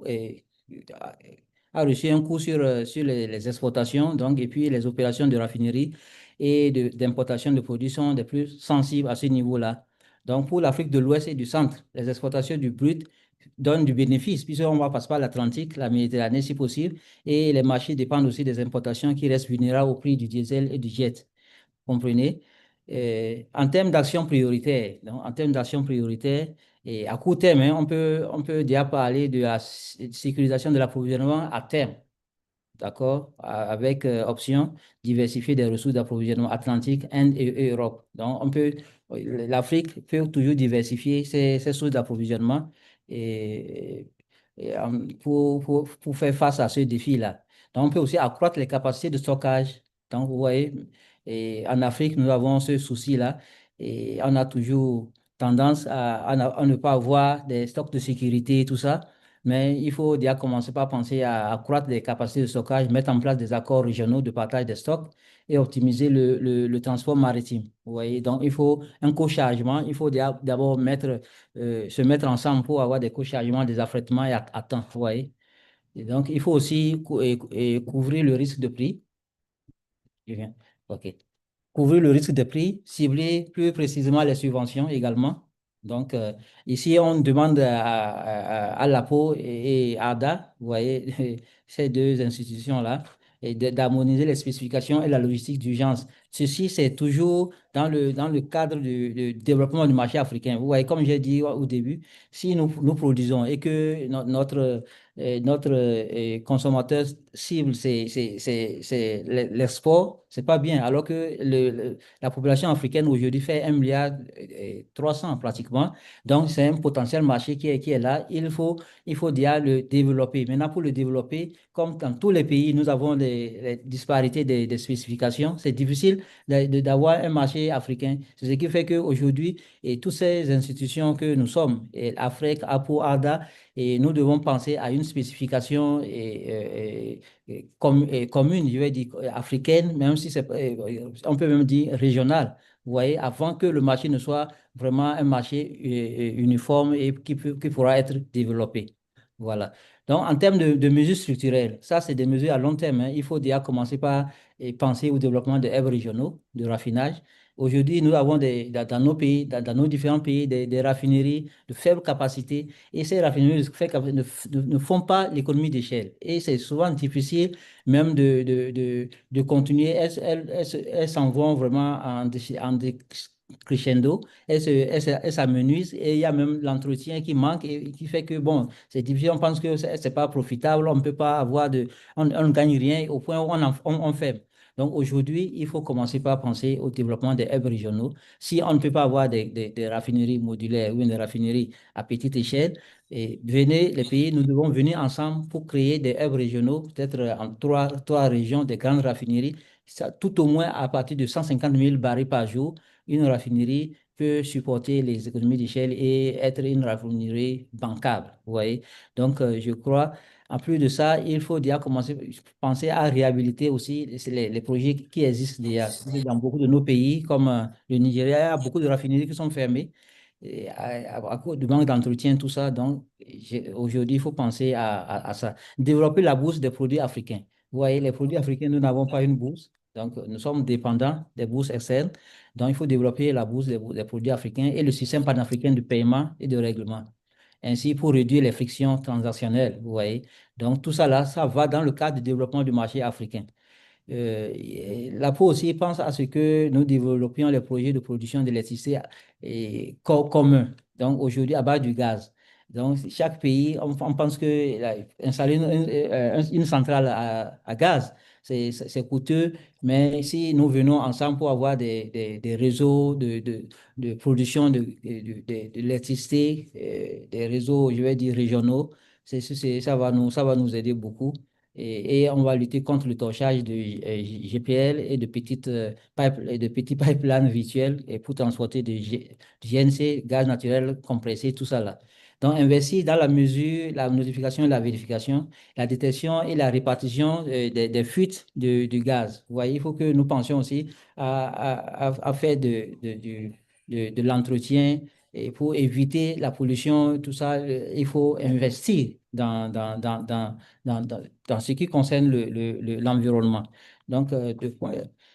a reçu un coût sur les exportations, donc, et puis les opérations de raffinerie et d'importation de produits sont des plus sensibles à ce niveau-là. Donc, pour l'Afrique de l'Ouest et du Centre, les exportations du brut donnent du bénéfice, puisqu'on va passer par l'Atlantique, la Méditerranée si possible, et les marchés dépendent aussi des importations qui restent vulnérables au prix du diesel et du jet. Comprenez? En termes d'action prioritaire, donc, en termes d'action prioritaire, et à court terme, hein, on peut déjà parler de la sécurisation de l'approvisionnement à terme. D'accord, avec option diversifier des ressources d'approvisionnement Atlantique, Inde et Europe. Donc, l'Afrique peut toujours diversifier ses sources d'approvisionnement et, pour faire face à ce défi-là. Donc, on peut aussi accroître les capacités de stockage. Donc, vous voyez, et en Afrique, nous avons ce souci-là et on a toujours tendance à ne pas avoir des stocks de sécurité et tout ça. Mais il faut déjà commencer par penser à accroître les capacités de stockage, mettre en place des accords régionaux de partage des stocks et optimiser le transport maritime. Vous voyez, donc il faut un co-chargement. Il faut d'abord se mettre ensemble pour avoir des co-chargements, des affrètements et à temps. Vous voyez. Et donc, il faut aussi couvrir le risque de prix. Je viens. OK. Couvrir le risque de prix, cibler plus précisément les subventions également. Donc, ici, on demande à l'APO et à ADA, vous voyez, ces deux institutions-là, et d'harmoniser les spécifications et la logistique d'urgence. Ceci, c'est toujours dans le cadre du développement du marché africain. Vous voyez, comme j'ai dit au début, si nous produisons et que notre consommateur cible, c'est l'export, c'est pas bien. Alors que la population africaine aujourd'hui fait 1,3 milliard pratiquement. Donc, c'est un potentiel marché qui est là. Il faut déjà le développer. Maintenant, pour le développer, comme dans tous les pays, nous avons les disparités des spécifications. C'est difficile d'avoir un marché africain. C'est ce qui fait qu'aujourd'hui, et toutes ces institutions que nous sommes, et l'Afrique, APO, ADA, et nous devons penser à une spécification commune, je vais dire africaine, même si on peut même dire régionale. Vous voyez, avant que le marché ne soit vraiment un marché uniforme et qui pourra être développé. Voilà. Donc, en termes de mesures structurelles, ça, c'est des mesures à long terme, hein. Il faut déjà commencer par penser au développement des hubs régionaux de raffinage. Aujourd'hui, nous avons dans nos pays, dans nos différents pays, des raffineries de faible capacité et ces raffineries ne font pas l'économie d'échelle. Et c'est souvent difficile même de continuer. Elles s'en vont vraiment en crescendo. Elles s'amenuisent et il y a même l'entretien qui manque et qui fait que, bon, c'est difficile. On pense que c'est pas profitable, on ne peut pas on ne gagne rien au point où on ferme. Donc aujourd'hui, il faut commencer par penser au développement des hubs régionaux. Si on ne peut pas avoir des raffineries modulaires ou une raffinerie à petite échelle, et venez, les pays, nous devons venir ensemble pour créer des hubs régionaux, peut-être en trois régions, des grandes raffineries, tout au moins à partir de 150 000 barils par jour, une raffinerie peut supporter les économies d'échelle et être une raffinerie bancable, vous voyez. Donc, je crois, en plus de ça, il faut déjà penser à réhabiliter aussi les projets qui existent déjà. Dans beaucoup de nos pays, comme le Nigeria, il y a beaucoup de raffineries qui sont fermées et à cause du manque d'entretien, tout ça. Donc, aujourd'hui, il faut penser à ça. Développer la bourse des produits africains. Vous voyez, les produits africains, nous n'avons pas une bourse. Donc, nous sommes dépendants des bourses externes. Donc, il faut développer la bourse des produits africains et le système panafricain de paiement et de règlement. Ainsi, pour réduire les frictions transactionnelles, vous voyez. Donc, tout ça là, ça va dans le cadre du développement du marché africain. L'APO aussi pense à ce que nous développions les projets de production d'électricité communs, donc aujourd'hui à base du gaz. Donc, chaque pays, on pense que installer une centrale à gaz, c'est coûteux, mais si nous venons ensemble pour avoir des réseaux de production d'électricité, des réseaux, je vais dire, régionaux, ça va nous aider beaucoup et on va lutter contre le torchage de GPL et de petits pipelines virtuels et pour transporter du GNC, gaz naturel compressé, tout ça là. Donc, investir dans la mesure, la notification et la vérification, la détection et la répartition des fuites du gaz. Vous voyez, il faut que nous pensions aussi à faire de l'entretien et pour éviter la pollution, tout ça, il faut investir dans ce qui concerne l'environnement. Donc,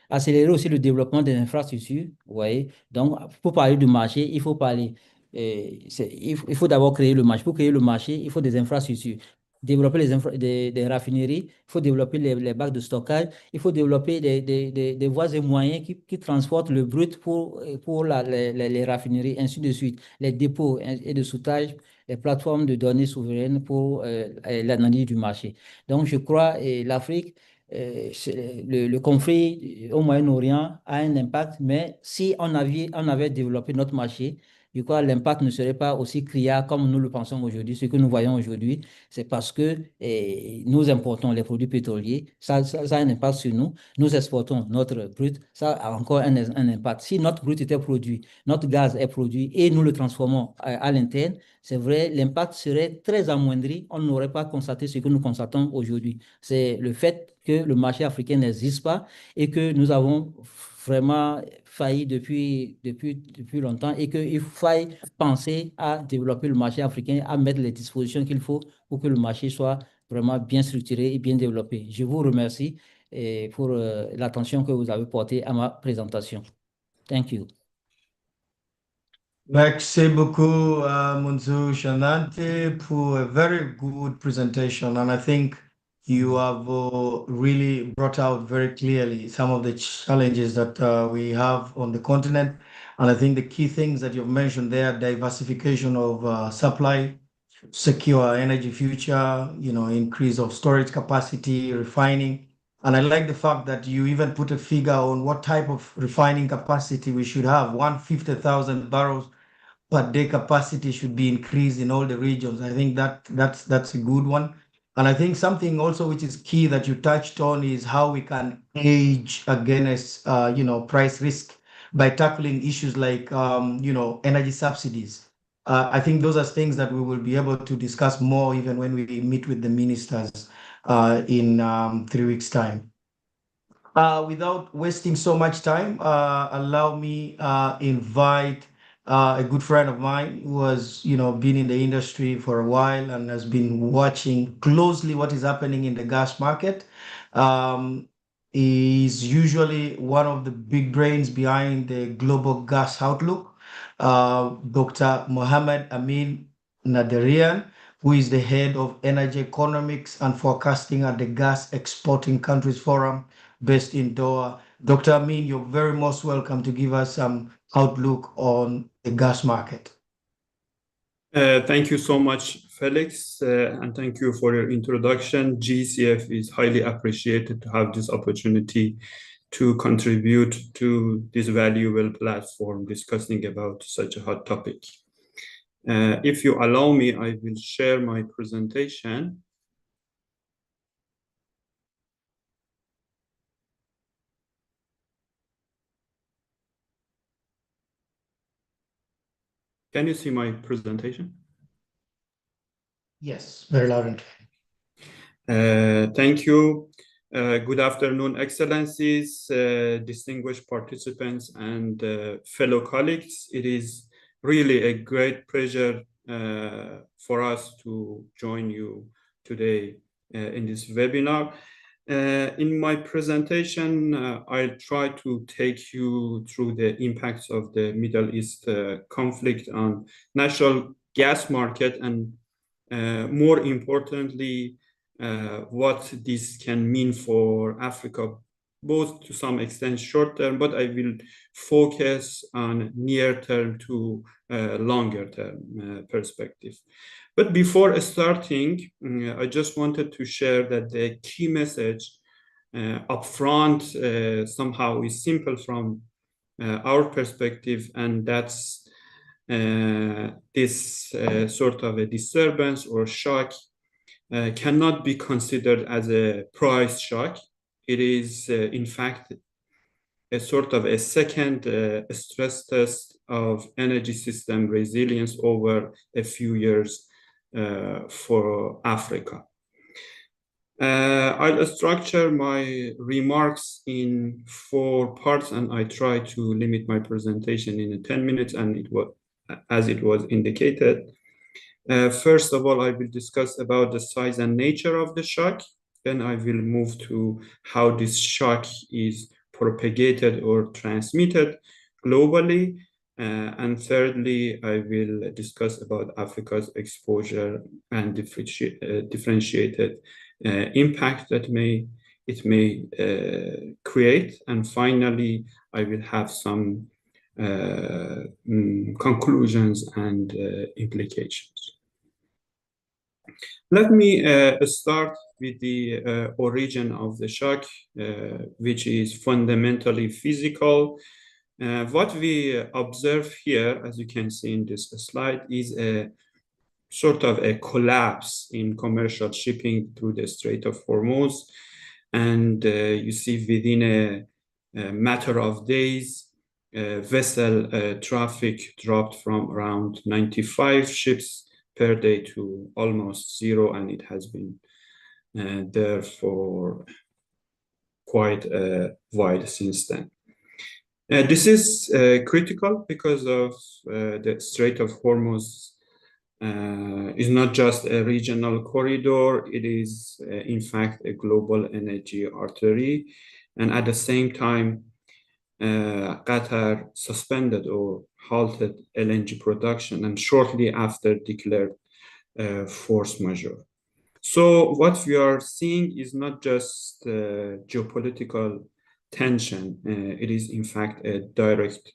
accélérer aussi le développement des infrastructures, vous voyez. Donc, pour parler du marché, il faut parler, il faut d'abord créer le marché. Pour créer le marché, il faut des infrastructures. Développer des raffineries, il faut développer les bacs de stockage, il faut développer des voies et moyens qui transportent le brut pour les raffineries, ainsi de suite, les dépôts et de soudage, les plateformes de données souveraines pour l'analyse du marché. Donc, je crois que l'Afrique, le conflit au Moyen-Orient a un impact, mais si on avait développé notre marché, je crois que l'impact ne serait pas aussi criard comme nous le pensons aujourd'hui. Ce que nous voyons aujourd'hui, c'est parce que nous importons les produits pétroliers, ça a un impact sur nous. Nous exportons notre brut, ça a encore un impact. Si notre brut était produit, notre gaz est produit et nous le transformons à l'interne, c'est vrai, l'impact serait très amoindri. On n'aurait pas constaté ce que nous constatons aujourd'hui. C'est le fait que le marché africain n'existe pas et que nous avons vraiment failli depuis longtemps et qu'il faille penser à développer le marché africain, à mettre les dispositions qu'il faut pour que le marché soit vraiment bien structuré et bien développé. Je vous remercie pour l'attention que vous avez portée à ma présentation. Thank you. Merci beaucoup, Munzu Shanante, for a very good presentation. And I think you have really brought out very clearly some of the challenges that we have on the continent. And I think the key things that you've mentioned there, diversification of supply, secure energy future, increase of storage capacity, refining. And I like the fact that you even put a figure on what type of refining capacity we should have. 150,000 barrels per day capacity should be increased in all the regions. I think that's a good one. And I think something also which is key that you touched on is how we can hedge against price risk by tackling issues like energy subsidies. I think those are things that we will be able to discuss more even when we meet with the ministers in 3 weeks' time. Without wasting so much time, allow me invite a good friend of mine who has, been in the industry for a while and has been watching closely what is happening in the gas market. He's usually one of the big brains behind the global gas outlook, Dr. Mohammed Amin Naderian, who is the head of energy economics and forecasting at the Gas Exporting Countries Forum based in Doha. Dr. Amin, you're very most welcome to give us some outlook on the gas market. Thank you so much, Felix, and thank you for your introduction. GCF is highly appreciated to have this opportunity to contribute to this valuable platform discussing about such a hot topic. If you allow me, I will share my presentation. Can you see my presentation? Yes, very loud and Thank you. Good afternoon, Excellencies, distinguished participants, and fellow colleagues. It is really a great pleasure for us to join you today in this webinar. In my presentation, I'll try to take you through the impacts of the Middle East conflict on national gas market and more importantly, what this can mean for Africa, both to some extent short term, but I will focus on near term to longer term perspective. But before starting, I just wanted to share that the key message upfront somehow is simple from our perspective, and that's this sort of a disturbance or shock cannot be considered as a price shock. It is, in fact, a sort of a second stress test of energy system resilience over a few years for Africa. I'll structure my remarks in 4 parts, and I try to limit my presentation in 10 minutes, and as it was indicated. First of all, I will discuss about the size and nature of the shock. Then I will move to how this shock is propagated or transmitted globally. And thirdly, I will discuss about Africa's exposure and differentiated impact that it may create. And finally, I will have some conclusions and implications. Let me start with the origin of the shock, which is fundamentally physical. What we observe here, as you can see in this slide, is a sort of a collapse in commercial shipping through the Strait of Hormuz. And you see within a matter of days, vessel traffic dropped from around 95 ships per day to almost 0, and it has been there for quite a while since then. This is critical because of the Strait of Hormuz is not just a regional corridor, it is in fact a global energy artery. And at the same time, Qatar suspended or halted LNG production and shortly after declared force majeure. So what we are seeing is not just geopolitical tension, it is in fact a direct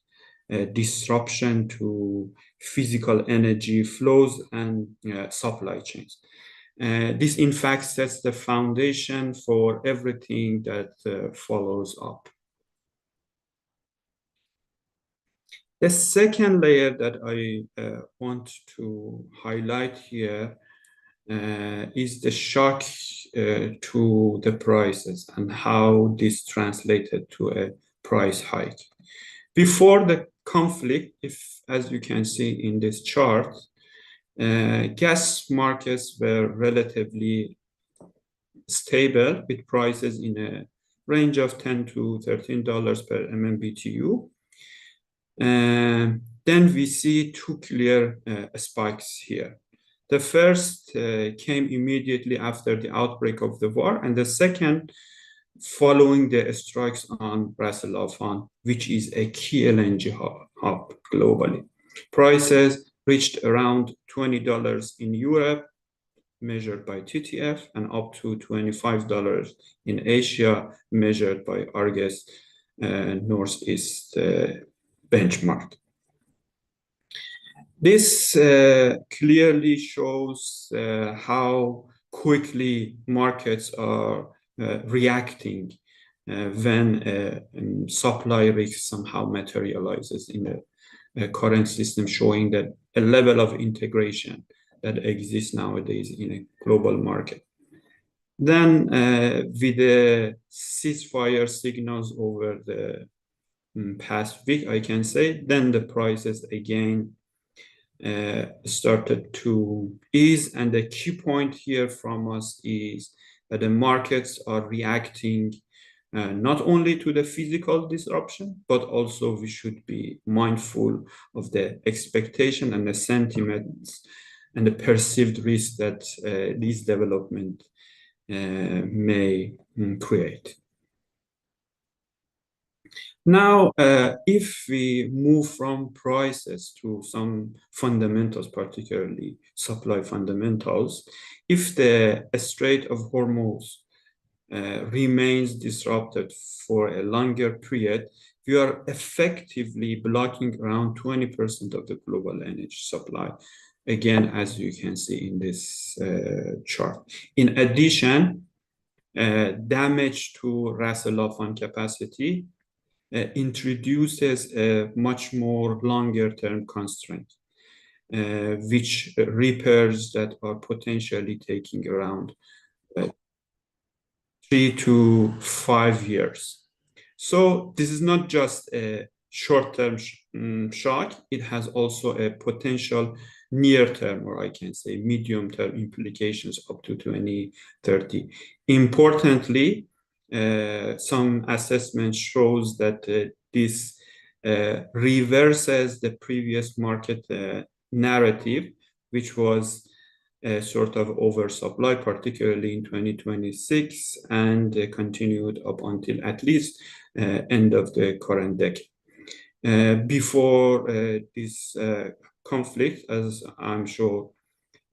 disruption to physical energy flows and supply chains. This in fact sets the foundation for everything that follows up. The second layer that I want to highlight here is the shock to the prices and how this translated to a price hike. Before the conflict, as you can see in this chart, gas markets were relatively stable with prices in a range of $10 to $13 per MMBTU. Then we see 2 clear spikes here. The first came immediately after the outbreak of the war, and the second following the strikes on Ras Al Khaimah, which is a key LNG hub globally. Prices reached around $20 in Europe, measured by TTF, and up to $25 in Asia, measured by Argus Northeast benchmark. This clearly shows how quickly markets are reacting when supply risk somehow materializes in the current system, showing that a level of integration that exists nowadays in a global market. Then with the ceasefire signals over the past week, I can say, then the prices again started to ease. And the key point here from us is that the markets are reacting not only to the physical disruption, but also we should be mindful of the expectation and the sentiments and the perceived risk that these development may create. Now, if we move from prices to some fundamentals, particularly supply fundamentals, if the Strait of Hormuz remains disrupted for a longer period, we are effectively blocking around 20% of the global energy supply. Again, as you can see in this chart. In addition, damage to Ras Al Khaimah capacity introduces a much more longer-term constraint, which repairs that are potentially taking around 3 to 5 years. So this is not just a short-term shock, it has also a potential near-term, or I can say medium-term implications up to 2030. Importantly, some assessment shows that this reverses the previous market narrative, which was a sort of oversupply, particularly in 2026, and continued up until at least end of the current decade. Before this conflict, as I'm sure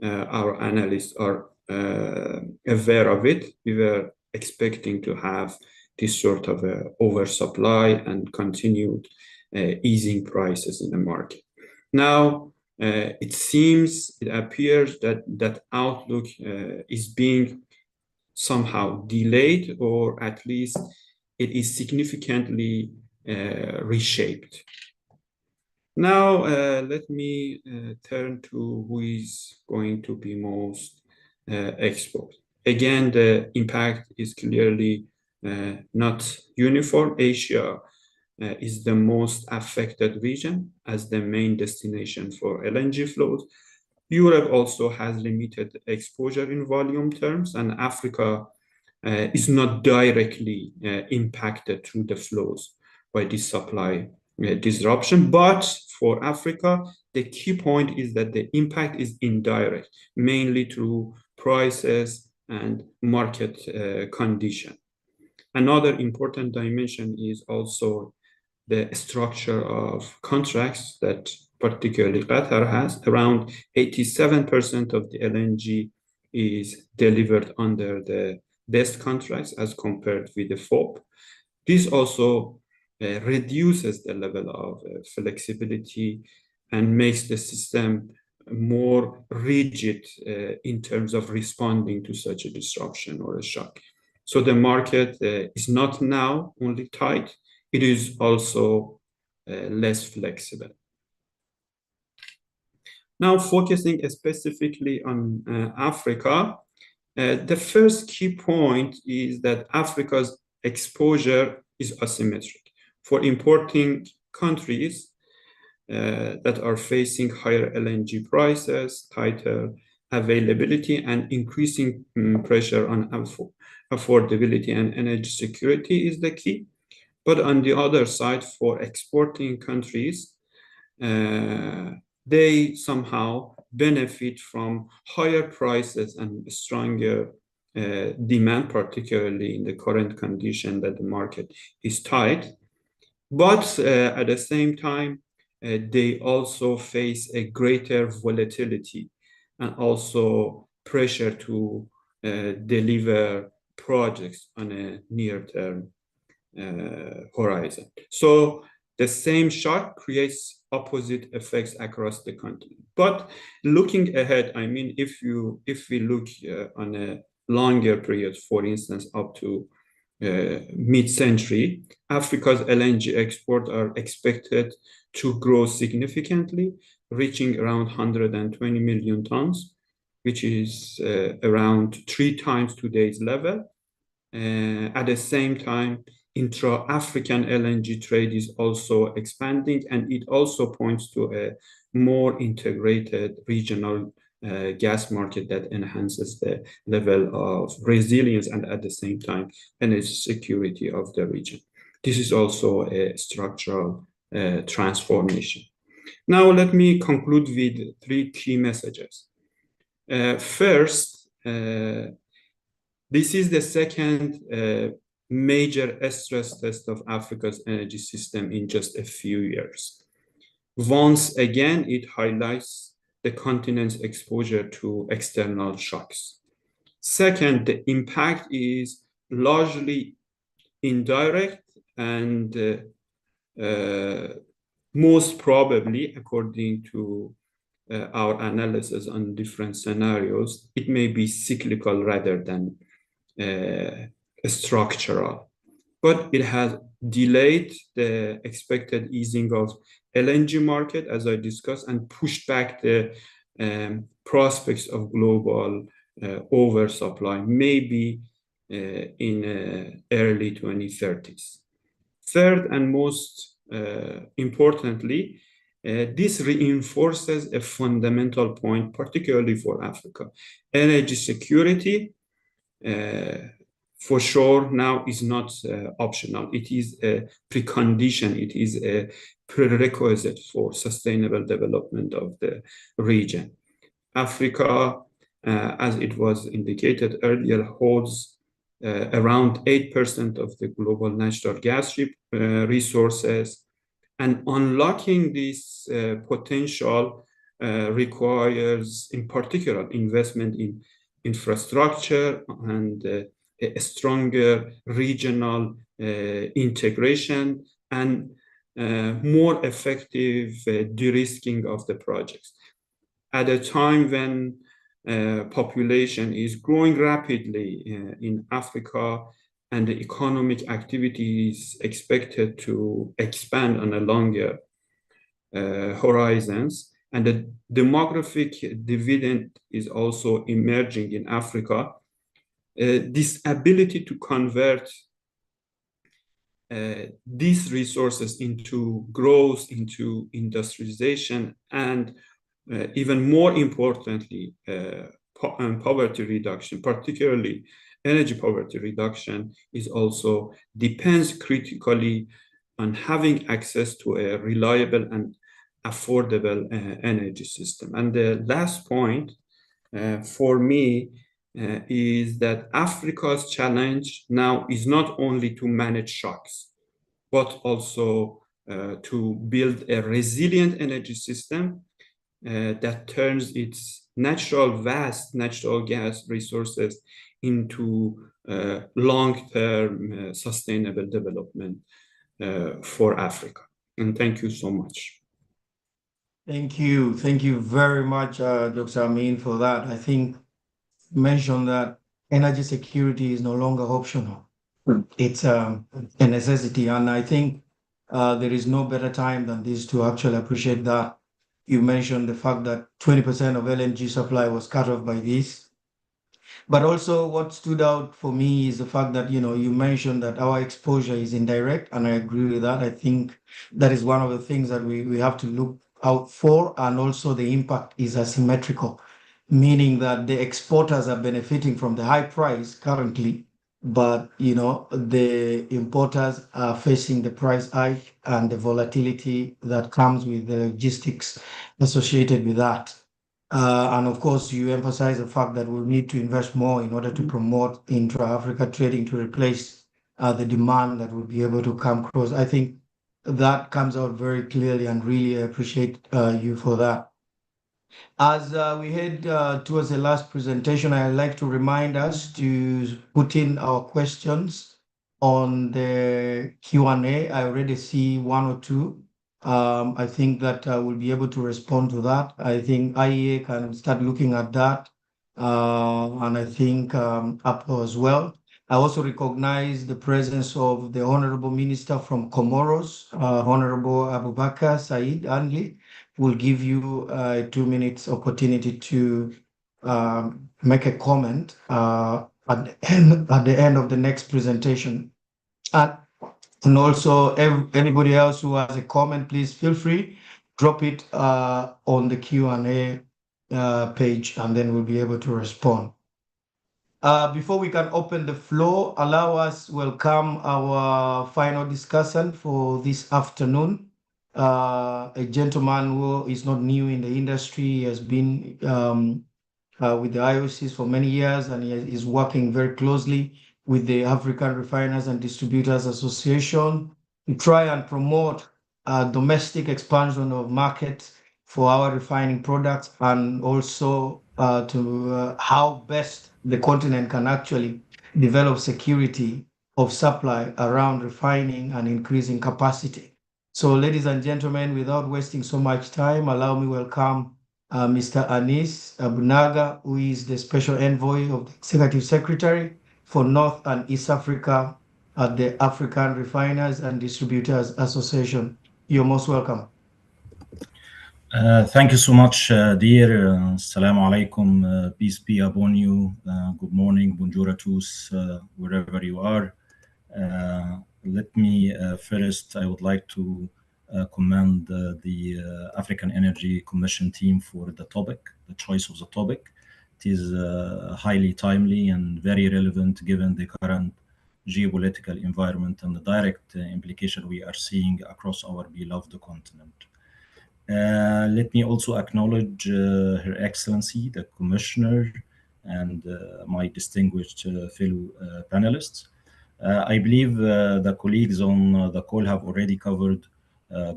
our analysts are aware of it, we were expecting to have this sort of oversupply and continued easing prices in the market. Now, it appears that that outlook is being somehow delayed, or at least it is significantly reshaped. Now, let me turn to who is going to be most exposed. Again, the impact is clearly not uniform. Asia is the most affected region as the main destination for LNG flows. Europe also has limited exposure in volume terms, and Africa is not directly impacted through the flows by this supply disruption. But for Africa, the key point is that the impact is indirect, mainly through prices and market condition. Another important dimension is also the structure of contracts that particularly Qatar has. Around 87% of the LNG is delivered under the best contracts as compared with the FOB. This also reduces the level of flexibility and makes the system more rigid in terms of responding to such a disruption or a shock. So the market is not now only tight, it is also less flexible. Now, focusing specifically on Africa, the first key point is that Africa's exposure is asymmetric. For importing countries that are facing higher LNG prices, tighter availability, and increasing pressure on affordability and energy security is the key. But on the other side, for exporting countries, they somehow benefit from higher prices and stronger demand, particularly in the current condition that the market is tight. But at the same time, they also face a greater volatility and also pressure to deliver projects on a near-term horizon. So the same shock creates opposite effects across the continent. But looking ahead, I mean, if we look on a longer period, for instance, up to mid-century, Africa's LNG exports are expected to grow significantly, reaching around 120 million tons, which is around 3 times today's level. At the same time, intra-African LNG trade is also expanding, and it also points to a more integrated regional gas market that enhances the level of resilience and at the same time energy security of the region. This is also a structural transformation. Now let me conclude with 3 key messages. First, this is the second major stress test of Africa's energy system in just a few years. Once again, it highlights the continent's exposure to external shocks. Second, the impact is largely indirect and most probably, according to our analysis on different scenarios, it may be cyclical rather than structural. But it has delayed the expected easing of LNG market, as I discussed, and pushed back the prospects of global oversupply, maybe in early 2030s. Third, and most importantly, this reinforces a fundamental point, particularly for Africa. Energy security, for sure, now is not optional. It is a precondition. It is a prerequisite for sustainable development of the region. Africa, as it was indicated earlier, holds around 8% of the global natural gas resources, and unlocking this potential requires, in particular, investment in infrastructure and a stronger regional integration and more effective de-risking of the projects. At a time when population is growing rapidly in Africa and the economic activity is expected to expand on a longer horizons, and the demographic dividend is also emerging in Africa, this ability to convert these resources into growth, into industrialization, and even more importantly, poverty reduction, particularly energy poverty reduction, is also depends critically on having access to a reliable and affordable energy system. And the last point for me is that Africa's challenge now is not only to manage shocks, but also to build a resilient energy system that turns its vast natural gas resources into long-term sustainable development for Africa. And thank you so much. Thank you. Thank you very much, Dr. Amin, for that. I think you mentioned that energy security is no longer optional. It's a necessity. And I think there is no better time than this to actually appreciate that. You mentioned the fact that 20% of LNG supply was cut off by this. But also what stood out for me is the fact that, you mentioned that our exposure is indirect, and I agree with that. I think that is one of the things that we have to look out for, and also the impact is asymmetrical, meaning that the exporters are benefiting from the high price currently, but the importers are facing the price hike and the volatility that comes with the logistics associated with that. And of course, you emphasize the fact that we'll need to invest more in order to promote intra-Africa trading to replace the demand that will be able to come across. I think that comes out very clearly, and really appreciate you for that. As we head towards the last presentation, I'd like to remind us to put in our questions on the Q&A. I already see one or two. I think that we'll be able to respond to that. I think IEA can start looking at that. And I think APO as well. I also recognize the presence of the Honorable Minister from Comoros, Honorable Abubakar Said Anli, who will give you a 2 minutes opportunity to make a comment at the end of the next presentation. And also, anybody else who has a comment, please feel free, drop it on the Q&A page, and then we'll be able to respond. Before we can open the floor, allow us welcome our final discussant for this afternoon. A gentleman who is not new in the industry. He has been with the IOCs for many years, and he is working very closely with the African Refiners and Distributors Association to try and promote domestic expansion of markets for our refining products, and also to how best the continent can actually develop security of supply around refining and increasing capacity. So, ladies and gentlemen, without wasting so much time, allow me welcome Mr. Anis Abunaga, who is the Special Envoy of the Executive Secretary for North and East Africa at the African Refiners and Distributors Association. You're most welcome. Thank you so much, dear. Assalamu alaikum. Peace be upon you. Good morning, bonjour à tous, wherever you are. Let me first, I would like to commend the African Energy Commission team for the topic, the choice of the topic. It is highly timely and very relevant given the current geopolitical environment and the direct implication we are seeing across our beloved continent. Let me also acknowledge Her Excellency, the Commissioner, and my distinguished fellow panelists. I believe the colleagues on the call have already covered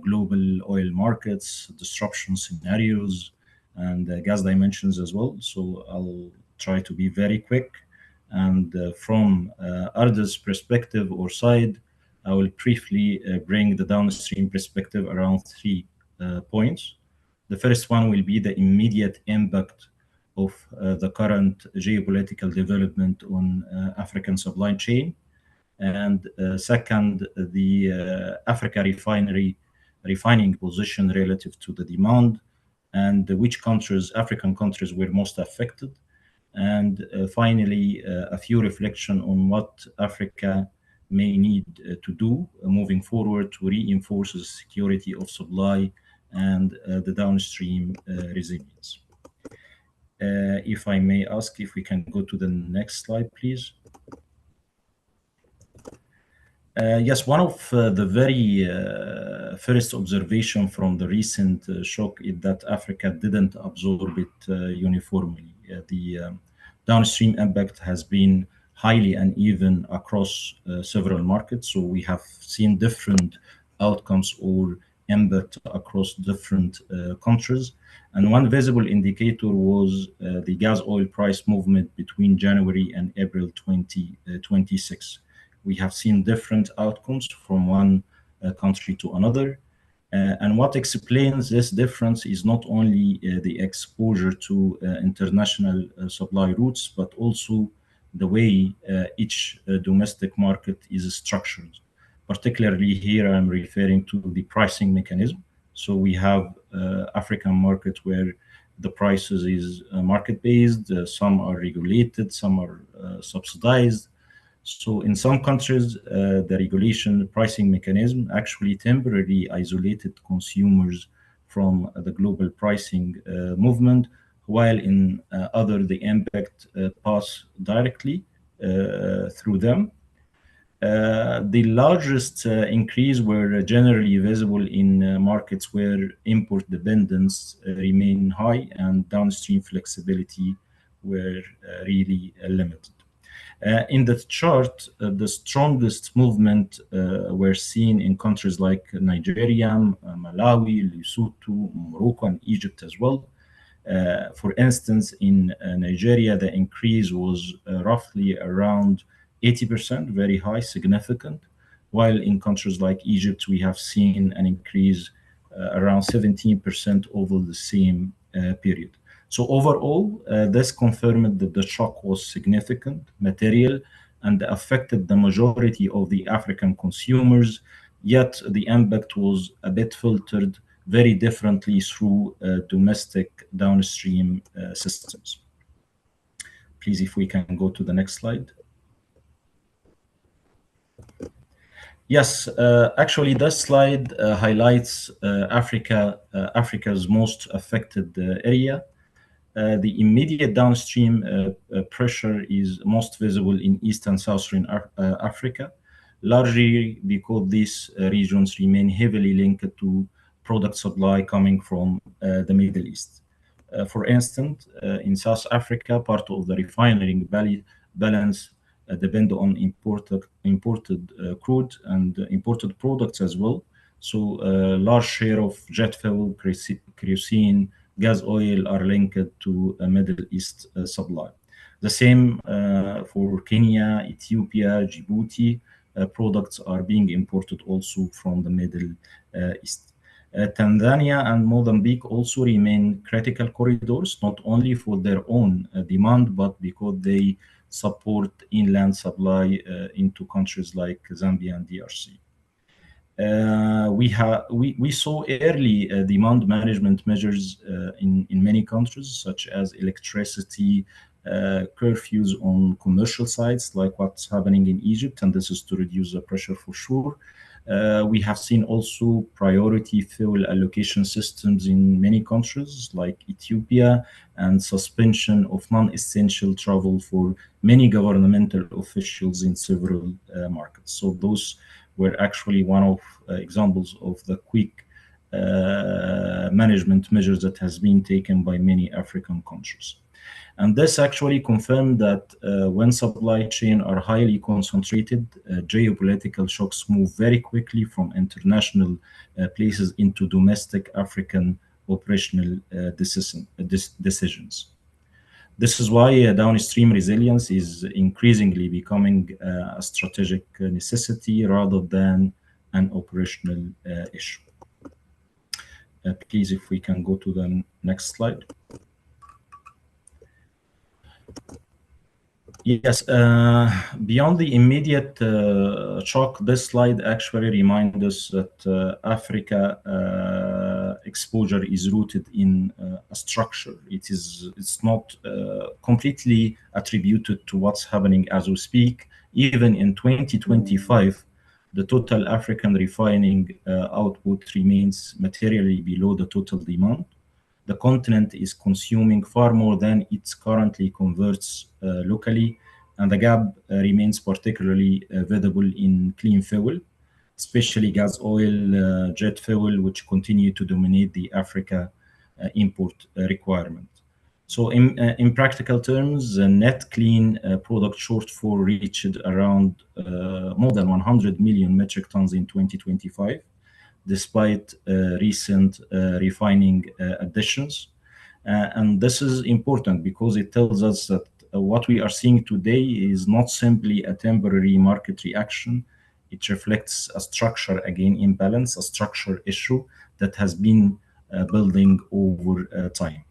global oil markets, disruption scenarios, and gas dimensions as well. So I'll try to be very quick. And from Ard's perspective or side, I will briefly bring the downstream perspective around 3 points. The first one will be the immediate impact of the current geopolitical development on African supply chain. And second, the Africa refining position relative to the demand, and which countries, African countries, were most affected. And finally, a few reflection on what Africa may need to do moving forward to reinforce the security of supply and the downstream resilience. If I may ask if we can go to the next slide, please. Yes, one of the very first observation from the recent shock is that Africa didn't absorb it uniformly. The downstream impact has been highly uneven across several markets. So we have seen different outcomes or impact across different countries. And one visible indicator was the gas oil price movement between January and April 2026. We have seen different outcomes from one country to another. And what explains this difference is not only the exposure to international supply routes, but also the way each domestic market is structured. Particularly here, I'm referring to the pricing mechanism. So we have African market where the prices is market-based, some are regulated, some are subsidized. So in some countries, the regulation pricing mechanism actually temporarily isolated consumers from the global pricing movement, while in other, the impact pass directly through them. The largest increase were generally visible in markets where import dependence remain high and downstream flexibility were really limited. In the chart, the strongest movement were seen in countries like Nigeria, Malawi, Lesotho, Morocco, and Egypt as well. For instance, in Nigeria, the increase was roughly around 80%, very high, significant, while in countries like Egypt, we have seen an increase around 17% over the same period. So overall, this confirmed that the shock was significant, material, and affected the majority of the African consumers, yet the impact was a bit filtered very differently through domestic downstream systems. Please, if we can go to the next slide. Yes, actually, this slide highlights Africa's most affected area. The immediate downstream pressure is most visible in East and Southern Africa, largely because these regions remain heavily linked to product supply coming from the Middle East. For instance, in South Africa, part of the refining balance depend on imported crude and imported products as well. So, a large share of jet fuel, kerosene, gas oil are linked to a Middle East supply. The same for Kenya, Ethiopia, Djibouti. Products are being imported also from the Middle East. Tanzania and Mozambique also remain critical corridors, not only for their own demand, but because they support inland supply into countries like Zambia and DRC. We saw early demand management measures in many countries, such as electricity curfews on commercial sites, like what's happening in Egypt, and this is to reduce the pressure for sure. We have seen also priority fuel allocation systems in many countries, like Ethiopia, and suspension of non-essential travel for many governmental officials in several markets. So those were actually one of examples of the quick management measures that has been taken by many African countries. And this actually confirmed that when supply chains are highly concentrated, geopolitical shocks move very quickly from international places into domestic African operational decisions. This is why downstream resilience is increasingly becoming a strategic necessity rather than an operational issue. Please, if we can go to the next slide. Yes, beyond the immediate shock, this slide actually reminds us that Africa exposure is rooted in a structure. It's not completely attributed to what's happening as we speak. Even in 2025, the total African refining output remains materially below the total demand. The continent is consuming far more than it currently converts locally, and the gap remains particularly visible in clean fuel, especially gas oil, jet fuel, which continue to dominate the Africa import requirement. So in practical terms, the net clean product shortfall reached around more than 100 million metric tons in 2025, despite recent refining additions. And this is important because it tells us that what we are seeing today is not simply a temporary market reaction. It reflects a structure, again, imbalance, a structure issue that has been building over time.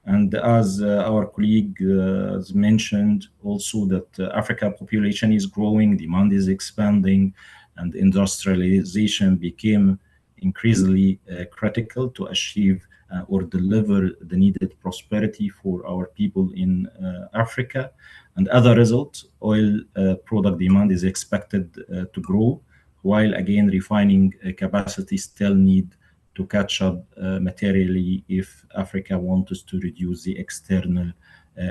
And as our colleague has mentioned also that Africa population is growing, demand is expanding, and industrialization became increasingly critical to achieve or deliver the needed prosperity for our people in Africa. And as a result, oil product demand is expected to grow, while again refining capacity still need to catch up materially if Africa wants to reduce the external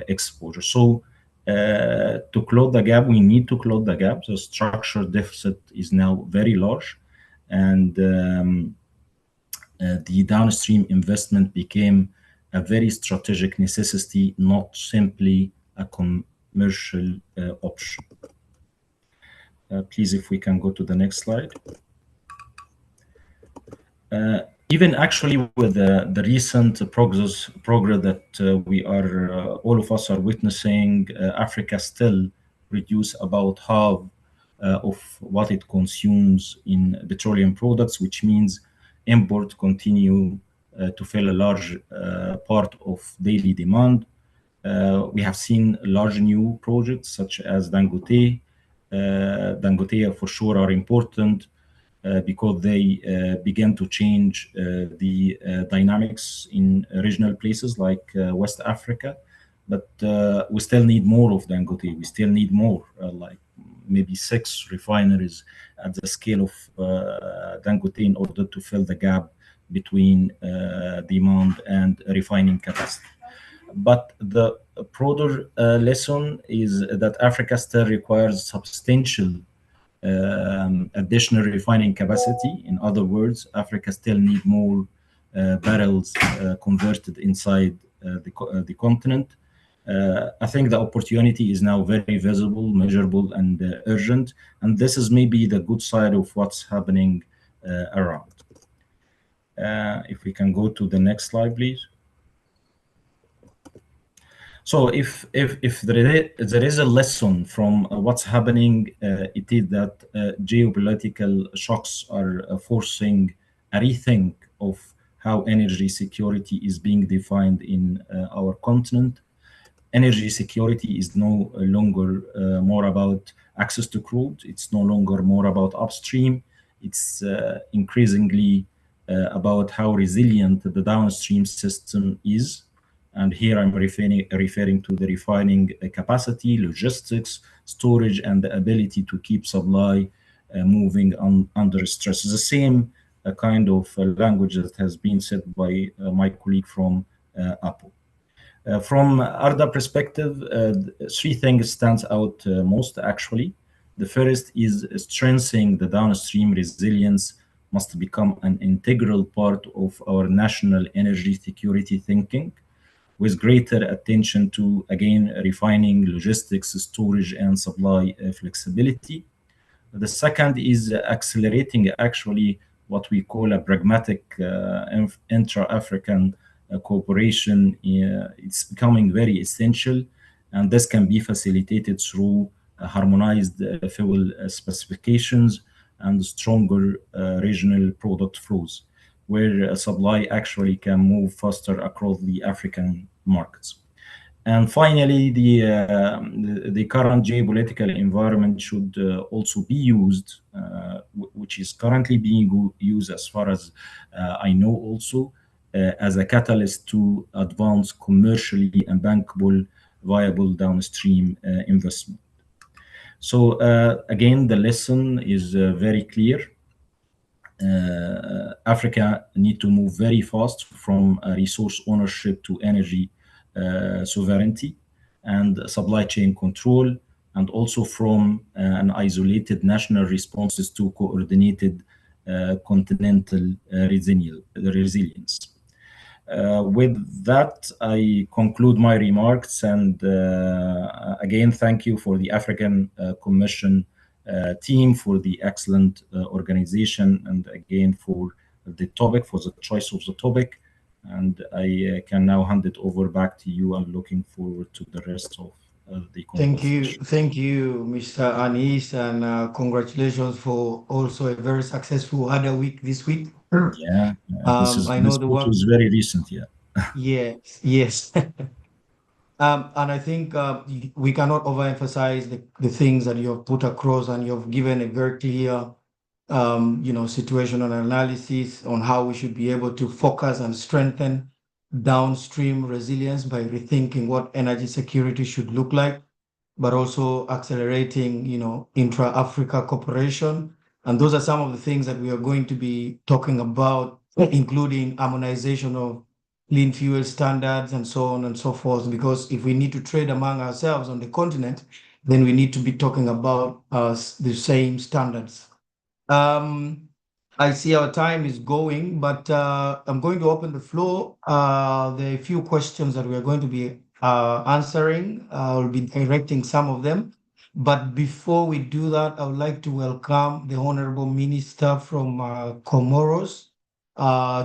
exposure. So to close the gap, we need to close the gap. The structural deficit is now very large, and the downstream investment became a very strategic necessity, not simply a commercial option. Please, if we can go to the next slide. Even actually with the recent progress that we are, all of us are witnessing, Africa still produce about half of what it consumes in petroleum products, which means import continue to fill a large part of daily demand. We have seen large new projects such as Dangote. Dangote for sure are important because they began to change the dynamics in regional places like West Africa. But we still need more of Dangote. We still need more, like maybe 6 refineries at the scale of Dangote in order to fill the gap between demand and refining capacity. But the broader lesson is that Africa still requires substantial additional refining capacity. In other words, Africa still need more barrels converted inside the continent. I think the opportunity is now very visible, measurable, and urgent. And this is maybe the good side of what's happening around. If we can go to the next slide, please. So if there is a lesson from what's happening, it is that geopolitical shocks are forcing a rethink of how energy security is being defined in our continent. Energy security is no longer more about access to crude. It's no longer more about upstream. It's increasingly about how resilient the downstream system is. And here I'm referring to the refining capacity, logistics, storage, and the ability to keep supply moving under stress. The same kind of language that has been said by my colleague from Apple. From Arda perspective, 3 things stands out most actually. The first is strengthening the downstream resilience must become an integral part of our national energy security thinking, with greater attention to, again, refining, logistics, storage, and supply flexibility. The second is accelerating actually what we call a pragmatic intra-African cooperation. It's becoming very essential, and this can be facilitated through harmonized fuel specifications and stronger regional product flows, where supply actually can move faster across the African markets. And finally, the current geopolitical environment should also be used, which is currently being used as far as I know also, as a catalyst to advance commercially and bankable viable downstream investment. So again, the lesson is very clear. Africa need to move very fast from resource ownership to energy sovereignty and supply chain control, and also from an isolated national responses to coordinated continental resilience. With that, I conclude my remarks, and again, thank you for the African Commission team for the excellent organization, and again for the topic, for the choice of the topic. And I can now hand it over back to you. I'm looking forward to the rest of the conversation. Thank you, Mr. Anis, and congratulations for also a very successful other week this week. Yeah, I know this the book work was very recent. Yeah. Yes. And I think we cannot overemphasize the things that you have put across, and you have given a very clear, situational analysis on how we should be able to focus and strengthen downstream resilience by rethinking what energy security should look like, but also accelerating, intra-Africa cooperation. And those are some of the things that we are going to be talking about, including harmonization of clean fuel standards and so on and so forth. Because if we need to trade among ourselves on the continent, then we need to be talking about the same standards. I see our time is going, but I'm going to open the floor. There are a few questions that we are going to be answering. I'll be directing some of them. But before we do that, I would like to welcome the Honorable Minister from Comoros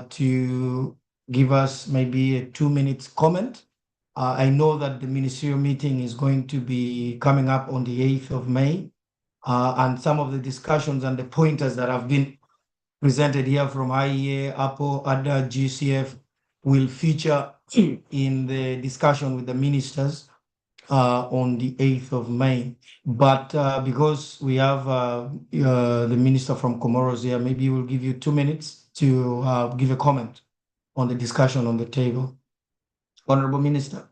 to give us maybe a 2-minute comment. I know that the ministerial meeting is going to be coming up on the 8th of May. And some of the discussions and the pointers that have been presented here from IEA, Apple, other GCF will feature in the discussion with the ministers on the 8th of May. But because we have the minister from Comoros here, maybe we'll give you 2 minutes to give a comment on the discussion on the table. Honorable Minister.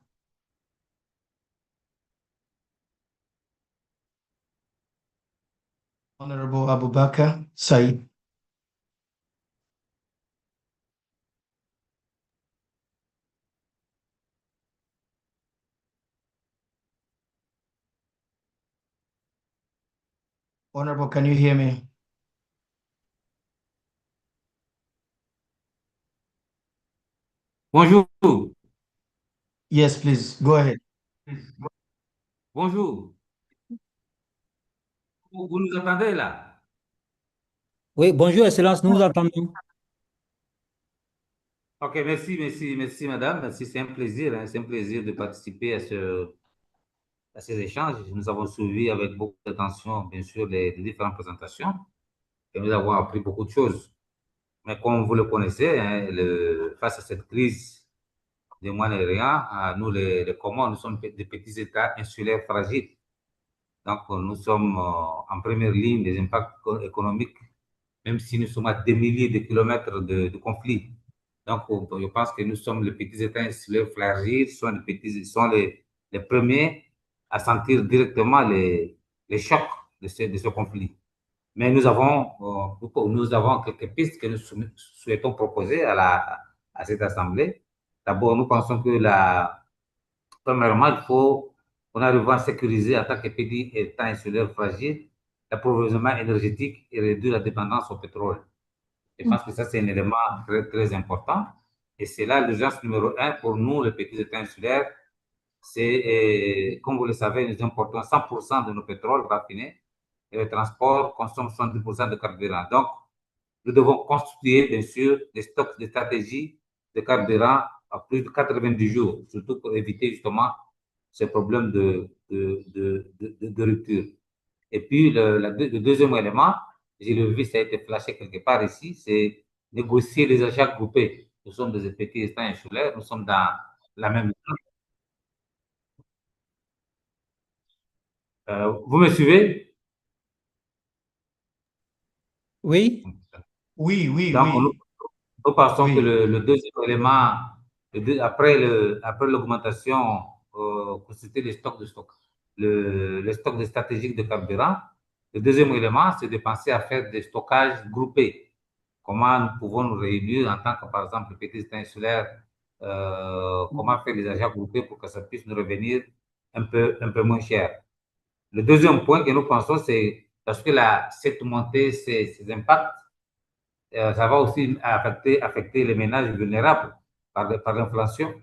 Honorable Abubakar Said. Honorable, can you hear me? Bonjour. Yes, please, go ahead. Bonjour. Vous nous entendez là? Oui, bonjour, Excellence, nous vous entendons. Ok, merci, madame. Merci, c'est un plaisir, hein, c'est un plaisir de participer à ces échanges. Nous avons suivi avec beaucoup d'attention, bien sûr, les différentes présentations et nous avons appris beaucoup de choses. Mais comme vous le connaissez, hein, face à cette crise des Moyen-Orient, nous, les Comores, nous sommes des petits États insulaires fragiles. Donc, nous sommes en première ligne des impacts économiques, même si nous sommes à des milliers de kilomètres de conflits. Donc, je pense que nous sommes les petits États insulaires fragiles, sont les premiers à sentir directement les chocs de ce conflit. Mais nous avons quelques pistes que nous souhaitons proposer à cette Assemblée. D'abord, nous pensons que premièrement, il faut qu'on arrive à sécuriser en tant que pays État insulaire fragile l'approvisionnement énergétique et réduire la dépendance au pétrole. Je pense que ça, c'est un élément très, très important. Et c'est là l'urgence numéro un pour nous, les petits États insulaires. C'est, comme vous le savez, nous importons 100% de nos pétroles raffinés et le transport consomme 70% de carburant. Donc, nous devons constituer, bien sûr, des stocks de stratégie de carburant à plus de 90 jours, surtout pour éviter justement ces problèmes de rupture. Et puis, le deuxième élément, j'ai vu, ça a été flashé quelque part ici, c'est négocier les achats groupés. Nous sommes des petits États insulaires, nous sommes dans la même. Vous me suivez? Oui, Oui, oui, Donc, oui. nous pensons que Oui. le deuxième élément, après l'augmentation, constituer les stocks de stock, les stocks de stratégiques de carburant. Le deuxième élément, c'est de penser à faire des stockages groupés. Comment nous pouvons nous réunir en tant que, par exemple, petits États insulaires, comment faire les achats groupés pour que ça puisse nous revenir un peu moins cher. Le deuxième point que nous pensons, c'est parce que cette montée, ces impacts, ça va aussi affecter les ménages vulnérables par l'inflation.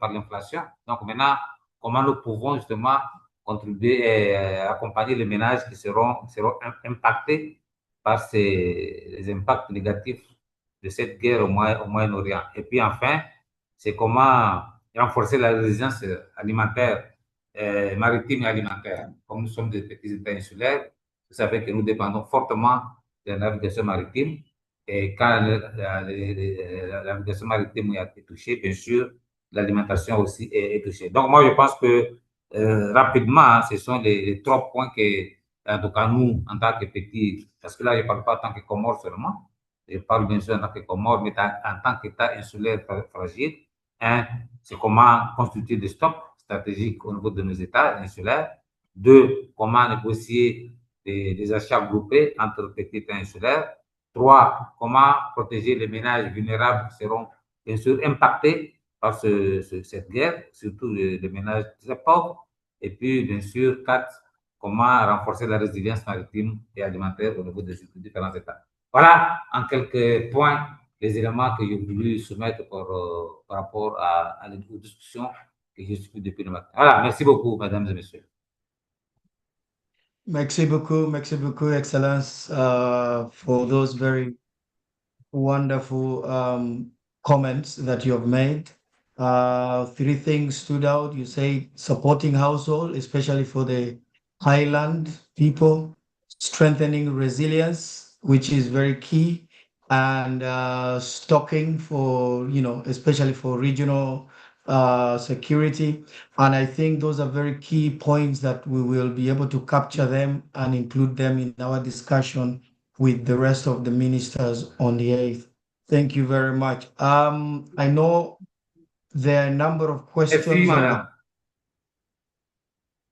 Donc maintenant, comment nous pouvons justement contribuer et accompagner les ménages qui seront impactés par les impacts négatifs de cette guerre au Moyen-Orient. Et puis enfin, c'est comment renforcer la résilience alimentaire, maritime et alimentaire. Comme nous sommes des petits États insulaires, vous savez que nous dépendons fortement de la navigation maritime. Et quand la navigation maritime est touchée, bien sûr, l'alimentation aussi est touchée. Donc, moi, je pense que rapidement, hein, ce sont les trois points que, en tout cas, nous, en tant que petits, parce que là, je ne parle pas en tant que Comore seulement, je parle bien sûr en tant que Comore, mais en tant qu'État insulaire fragile. Un, c'est comment constituer des stocks stratégiques au niveau de nos États insulaires. Deux, comment négocier des achats groupés entre petits États insulaires. Trois, comment protéger les ménages vulnérables qui seront bien sûr impactés par cette guerre, surtout les ménages très pauvres. Et puis, bien sûr, quatre, comment renforcer la résilience maritime et alimentaire au niveau des différents États. Voilà, en quelques points, les éléments que j'ai voulu soumettre par rapport aux discussions que j'ai suivies depuis le matin. Voilà, merci beaucoup, mesdames et messieurs. Merci beaucoup, Excellence, for those very wonderful comments that you have made. Three things stood out. You say supporting household, especially for the highland people, strengthening resilience, which is very key, and stocking for, especially for regional security. And I think those are very key points that we will be able to capture them and include them in our discussion with the rest of the ministers on the 8th. Thank you very much. I know there are a number of Merci, questions on the. madame.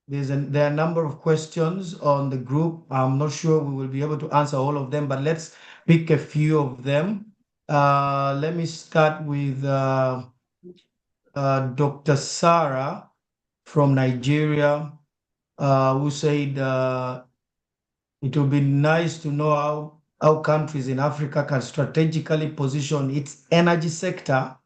there are a number of questions on the group. I'm not sure we will be able to answer all of them, but let's pick a few of them. Let me start with Dr. Sarah from Nigeria, who said it would be nice to know how countries in Africa can strategically position its energy sector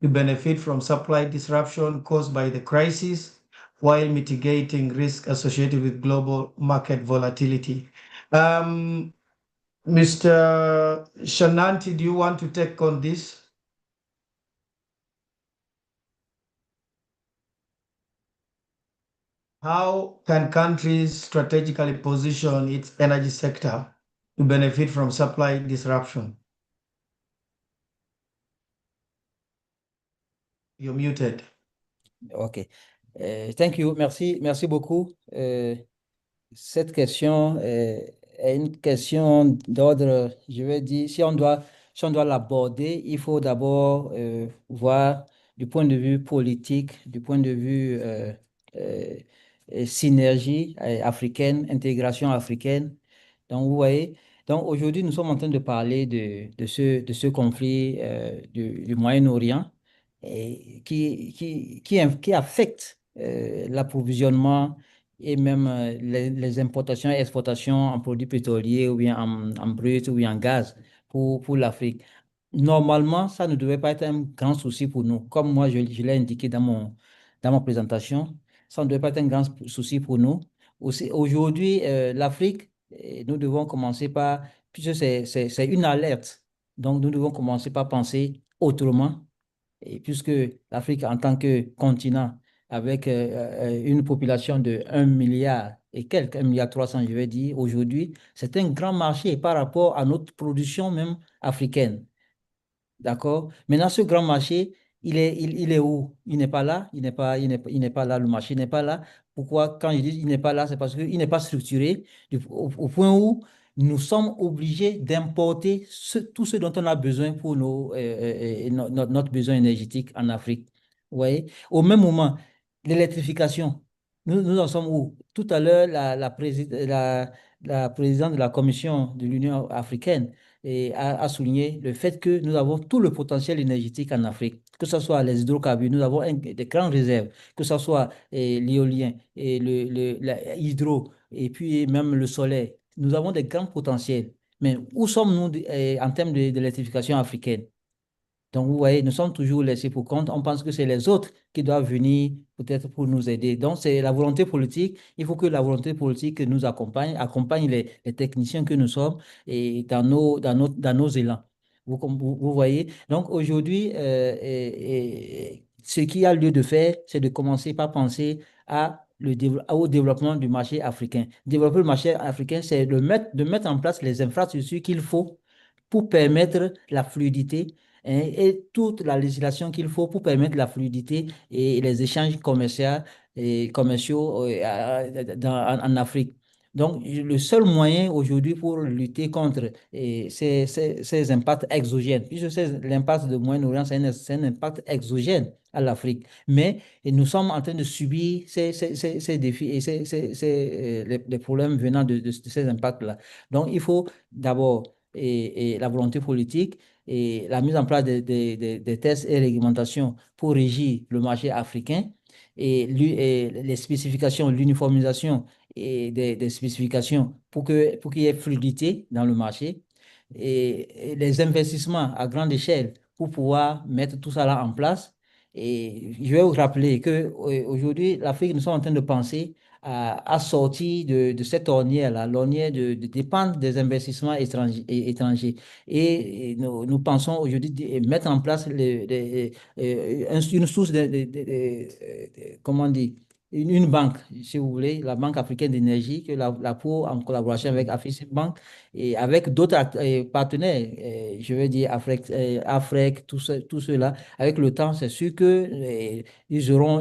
to benefit from supply disruption caused by the crisis while mitigating risk associated with global market volatility. Mr. Shananti, do you want to take on this? How can countries strategically position its energy sector to benefit from supply disruption? You're muted. OK. Thank you. Merci beaucoup. Cette question est une question d'ordre, je vais dire, si on doit l'aborder, il faut d'abord voir du point de vue politique, du point de vue synergie africaine, intégration africaine. Donc, vous voyez, donc aujourd'hui, nous sommes en train de parler de ce conflit du Moyen-Orient et qui affecte l'approvisionnement et même les importations et exportations en produits pétroliers ou bien en brut ou bien en gaz pour l'Afrique. Normalement, ça ne devait pas être un grand souci pour nous. Comme moi, je l'ai indiqué dans ma présentation, ça ne devait pas être un grand souci pour nous. Aujourd'hui, l'Afrique, nous devons commencer par, puisque c'est une alerte, donc nous devons commencer par penser autrement. Et puisque l'Afrique, en tant que continent, avec une population de 1 milliard et quelques, 1 milliard 300, je vais dire, aujourd'hui, c'est un grand marché par rapport à notre production même africaine. D'accord? Maintenant, ce grand marché, il est où? Il n'est pas là. Il n'est pas là. Le marché n'est pas là. Pourquoi? Quand je dis il n'est pas là, c'est parce qu'il n'est pas structuré au point où nous sommes obligés d'importer tout ce dont on a besoin pour notre besoin énergétique en Afrique. Vous voyez? Au même moment, l'électrification. Nous en sommes où? Tout à l'heure, la présidente de la Commission de l'Union africaine et a souligné le fait que nous avons tout le potentiel énergétique en Afrique, que ce soit les hydrocarbures, nous avons des grandes réserves, que ce soit l'éolien et l'hydro, et puis même le soleil. Nous avons des grands potentiels. Mais où sommes-nous en termes d'électrification africaine? Donc, vous voyez, nous sommes toujours laissés pour compte. On pense que c'est les autres qui doivent venir peut-être pour nous aider. Donc, c'est la volonté politique. Il faut que la volonté politique nous accompagne les techniciens que nous sommes et dans nos élans. Vous voyez? Donc, aujourd'hui, ce qu'il y a lieu de faire, c'est de commencer par penser au développement du marché africain. Développer le marché africain, c'est de mettre en place les infrastructures qu'il faut pour permettre la fluidité et toute la législation qu'il faut pour permettre la fluidité et les échanges commerciaux en Afrique. Donc, le seul moyen aujourd'hui pour lutter contre ces impacts exogènes, puisque l'impact de Moyen-Orient, c'est un impact exogène à l'Afrique. Mais nous sommes en train de subir ces défis et les problèmes venant de ces impacts-là. Donc, il faut d'abord la volonté politique et la mise en place des tests et réglementations pour régir le marché africain et les spécifications, l'uniformisation et des spécifications pour qu'il y ait fluidité dans le marché et les investissements à grande échelle pour pouvoir mettre tout ça là en place. Et je vais vous rappeler que aujourd'hui, l'Afrique, nous sommes en train de penser à sortir de cette ornière-là, l'ornière de dépendre des investissements étrangers. Et nous pensons aujourd'hui de mettre en place une source comment dire, une banque, si vous voulez, la Banque africaine d'énergie, que la pour en collaboration avec Afreximbank et avec d'autres partenaires, je veux dire Afrique, tout cela. Avec le temps, c'est sûr que ils auront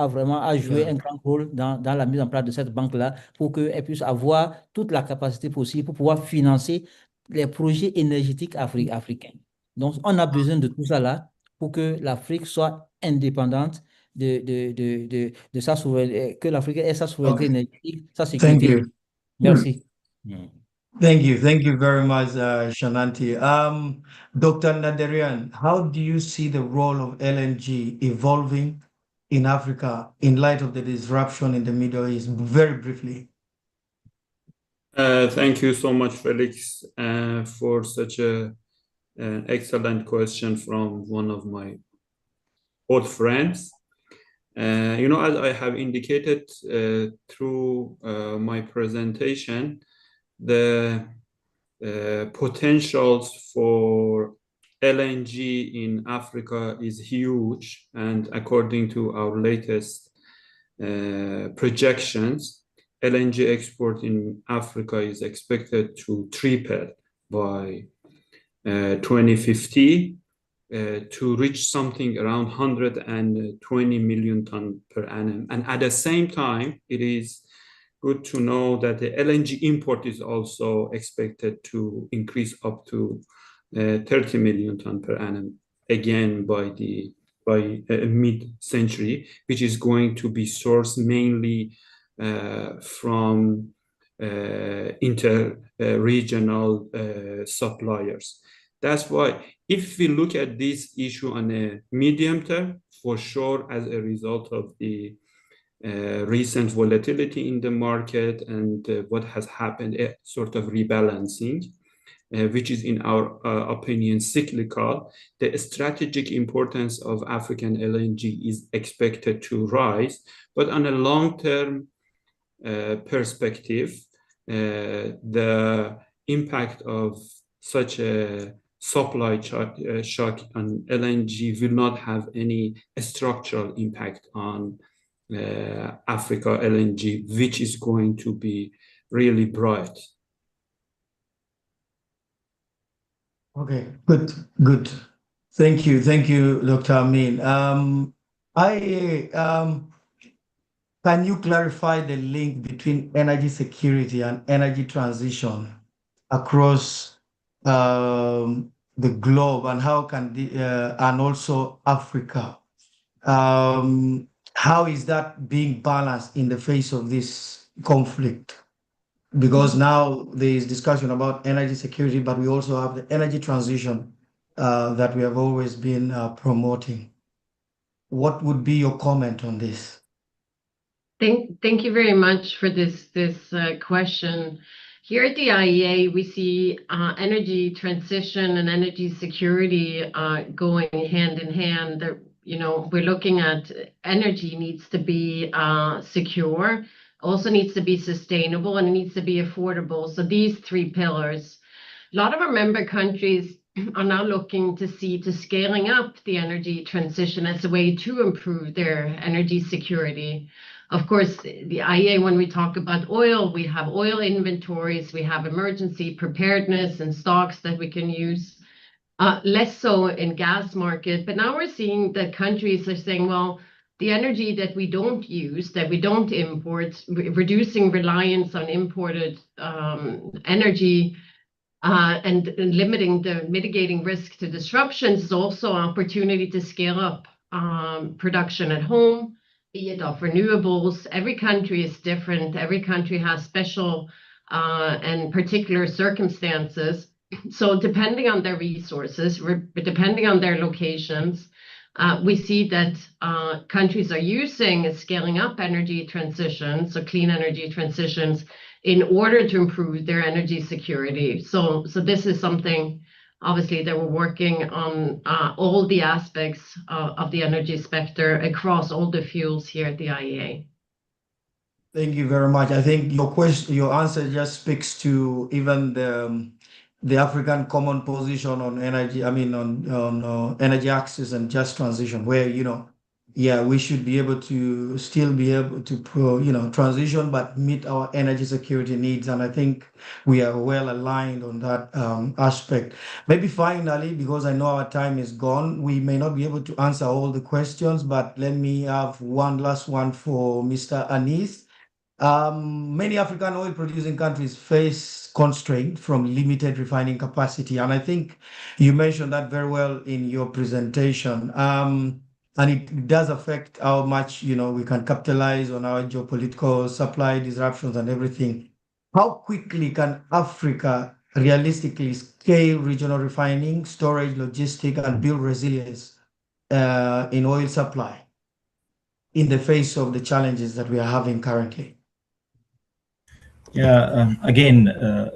vraiment à jouer un grand rôle dans la mise en place de cette banque-là pour qu'elle puisse avoir toute la capacité possible pour pouvoir financer les projets énergétiques africains. Donc, on a besoin de tout ça là pour que l'Afrique soit indépendante de sa souveraineté, que l'Afrique ait sa souveraineté énergétique, sa Thank sécurité. you. Merci. Thank you. Thank you very much, Shananti. Dr. Naderian, how do you see the role of LNG evolving in Africa in light of the disruption in the Middle East? Very briefly. Thank you so much, Felix, for such an excellent question from one of my old friends. As I have indicated through my presentation, the potentials for LNG in Africa is huge, and according to our latest projections, LNG export in Africa is expected to triple by 2050 to reach something around 120 million tons per annum. And at the same time, it is good to know that the LNG import is also expected to increase up to 30 million tons per annum, again by mid-century, which is going to be sourced mainly from inter-regional suppliers. That's why if we look at this issue on a medium term, for sure, as a result of the recent volatility in the market and what has happened, a sort of rebalancing, which is in our opinion cyclical, the strategic importance of African LNG is expected to rise. But on a long-term perspective, the impact of such a supply shock on LNG will not have any structural impact on Africa LNG, which is going to be really bright. Okay, good. Thank you, Dr. Amin. Can you clarify the link between energy security and energy transition across the globe, and how can and also Africa? How is that being balanced in the face of this conflict? Because now there is discussion about energy security, but we also have the energy transition that we have always been promoting. What would be your comment on this? Thank you very much for this question. Here at the IEA, we see energy transition and energy security going hand in hand. We're looking at energy needs to be secure, also needs to be sustainable, and it needs to be affordable. So these three pillars. A lot of our member countries are now looking to scaling up the energy transition as a way to improve their energy security. Of course, the IEA, when we talk about oil, we have oil inventories, we have emergency preparedness and stocks that we can use. Less so in gas market, but now we're seeing that countries are saying, well, the energy that we don't use, that we don't import, reducing reliance on imported energy and mitigating risk to disruptions is also an opportunity to scale up production at home, be it of renewables. Every country is different. Every country has special and particular circumstances. So depending on their resources, depending on their locations, we see that countries are using scaling up energy transitions, so clean energy transitions, in order to improve their energy security. So this is something, obviously, that we're working on all the aspects of the energy spectrum across all the fuels here at the IEA. Thank you very much. I think your answer just speaks to even the African common position on energy. I mean, on energy access and just transition, where we should be able to still be able to transition, but meet our energy security needs. And I think we are well aligned on that aspect. Maybe finally, because I know our time is gone, we may not be able to answer all the questions, but let me have one last one for Mr. Anis. Many African oil producing countries face constraint from limited refining capacity. And I think you mentioned that very well in your presentation. and it does affect how much, we can capitalize on our geopolitical supply disruptions and everything. How quickly can Africa realistically scale regional refining, storage, logistics, and build resilience in oil supply in the face of the challenges that we are having currently? Yeah, again,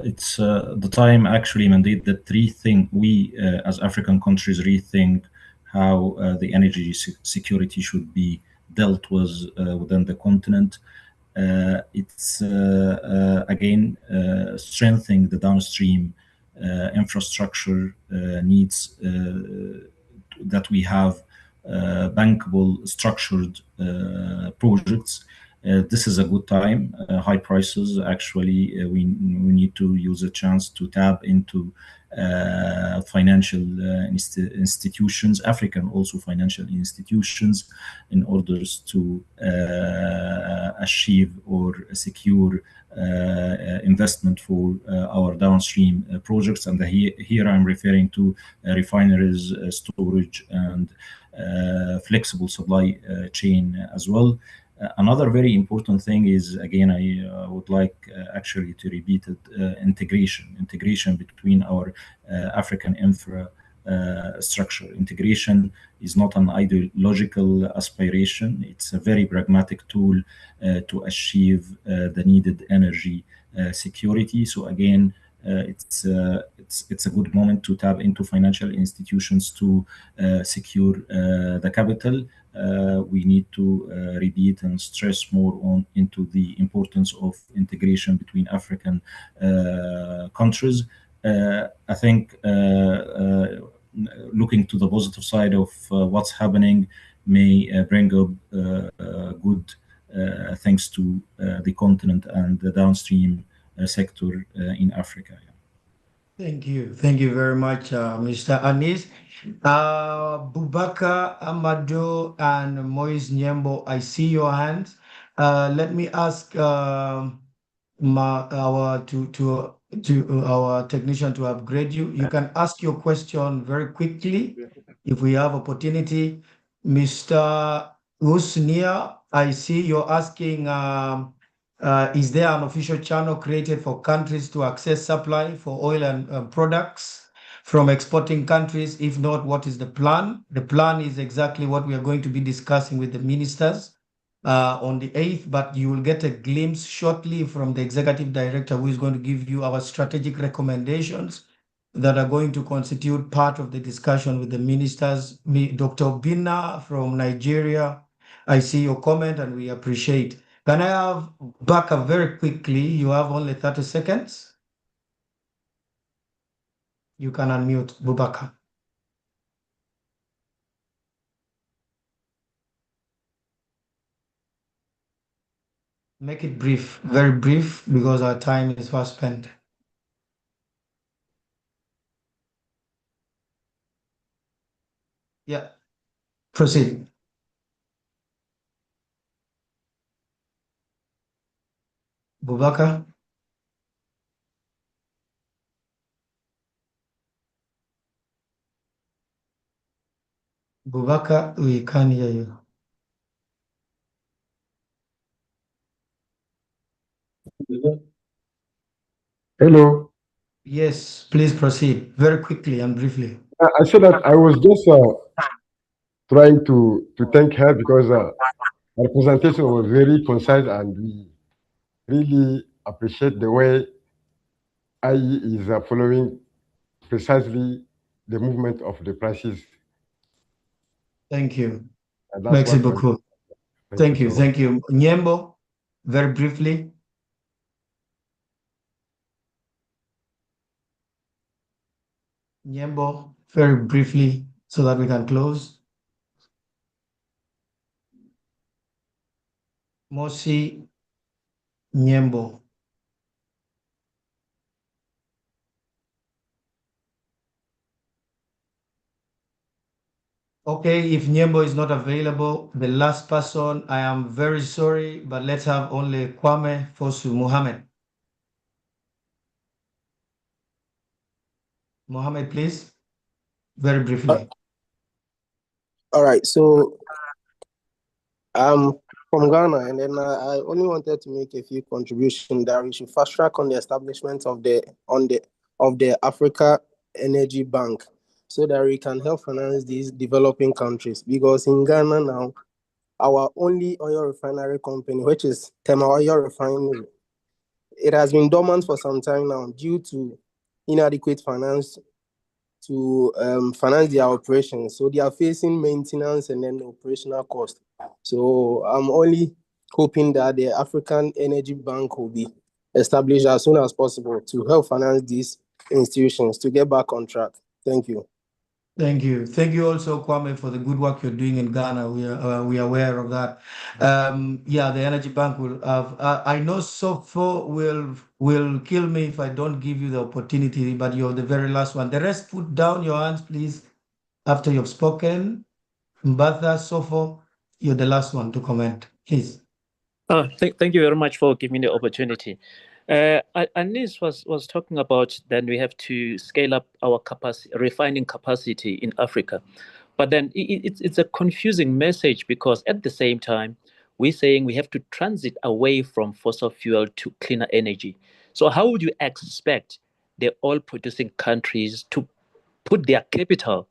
it's the time actually mandate that rethink, we as African countries rethink how the energy security should be dealt with within the continent. It's again strengthening the downstream infrastructure needs that we have bankable, structured projects. This is a good time. High prices. Actually, we need to use a chance to tap into financial institutions, African also financial institutions, in order to achieve or secure investment for our downstream projects. And here I'm referring to refineries, storage, and flexible supply chain as well. Another very important thing is, again, I would like actually to repeat it, integration between our African infrastructure. Integration is not an ideological aspiration. It's a very pragmatic tool to achieve the needed energy security. So again, it's a good moment to tap into financial institutions to secure the capital. We need to repeat and stress more into the importance of integration between African countries. I think looking to the positive side of what's happening may bring up good things to the continent and the downstream sector in Africa. Thank you. Thank you very much, Mr. Anis. Bubaka, Amado, and Moise Nyembo, I see your hands. Let me ask our technician to upgrade you. You can ask your question very quickly if we have opportunity. Mr. Usnia, I see you're asking, is there an official channel created for countries to access supply for oil and products from exporting countries? If not, what is the plan? The plan is exactly what we are going to be discussing with the ministers on the 8th, but you will get a glimpse shortly from the executive director, who is going to give you our strategic recommendations that are going to constitute part of the discussion with the ministers. Dr. Obina from Nigeria, I see your comment and we appreciate. Can I have Baka very quickly? You have only 30 seconds. You can unmute Bubaka. Make it brief, very brief, because our time is fast spent. Yeah, proceed. Bubaka. Bubaka, we can't hear you. Hello. Yes, please proceed very quickly and briefly. I said that I was just trying to thank her because her presentation was very concise, and we really appreciate the way IE is following precisely the movement of the prices. Thank you. And that's Merci what beaucoup. Thank you. so much. Thank you. Nyembo, very briefly. Nyembo, very briefly, so that we can close. Mosi Nyembo. Okay, if Nyembo is not available, the last person, I am very sorry, but let's have only Kwame Fosu Mohammed. Mohammed, please, very briefly. All right, so I'm from Ghana, and then I only wanted to make a few contributions that we should fast track on the establishment of the Africa Energy Bank, so that we can help finance these developing countries. Because in Ghana now, our only oil refinery company, which is Tema Oil Refinery, it has been dormant for some time now due to inadequate finance to finance their operations. So they are facing maintenance and then operational cost. So I'm only hoping that the African Energy Bank will be established as soon as possible to help finance these institutions to get back on track. Thank you. Thank you. Thank you also, Kwame, for the good work you're doing in Ghana. We are aware of that. Yeah, the Energy Bank will have. I know Sofo will kill me if I don't give you the opportunity, but you're the very last one. The rest, put down your hands, please, after you've spoken. Mbatha, Sofo, you're the last one to comment, please. Thank you very much for giving me the opportunity. Anis was talking about then we have to scale up our capacity, refining capacity in Africa. But then it's a confusing message because at the same time, we're saying we have to transit away from fossil fuel to cleaner energy. So how would you expect the oil producing countries to put their capital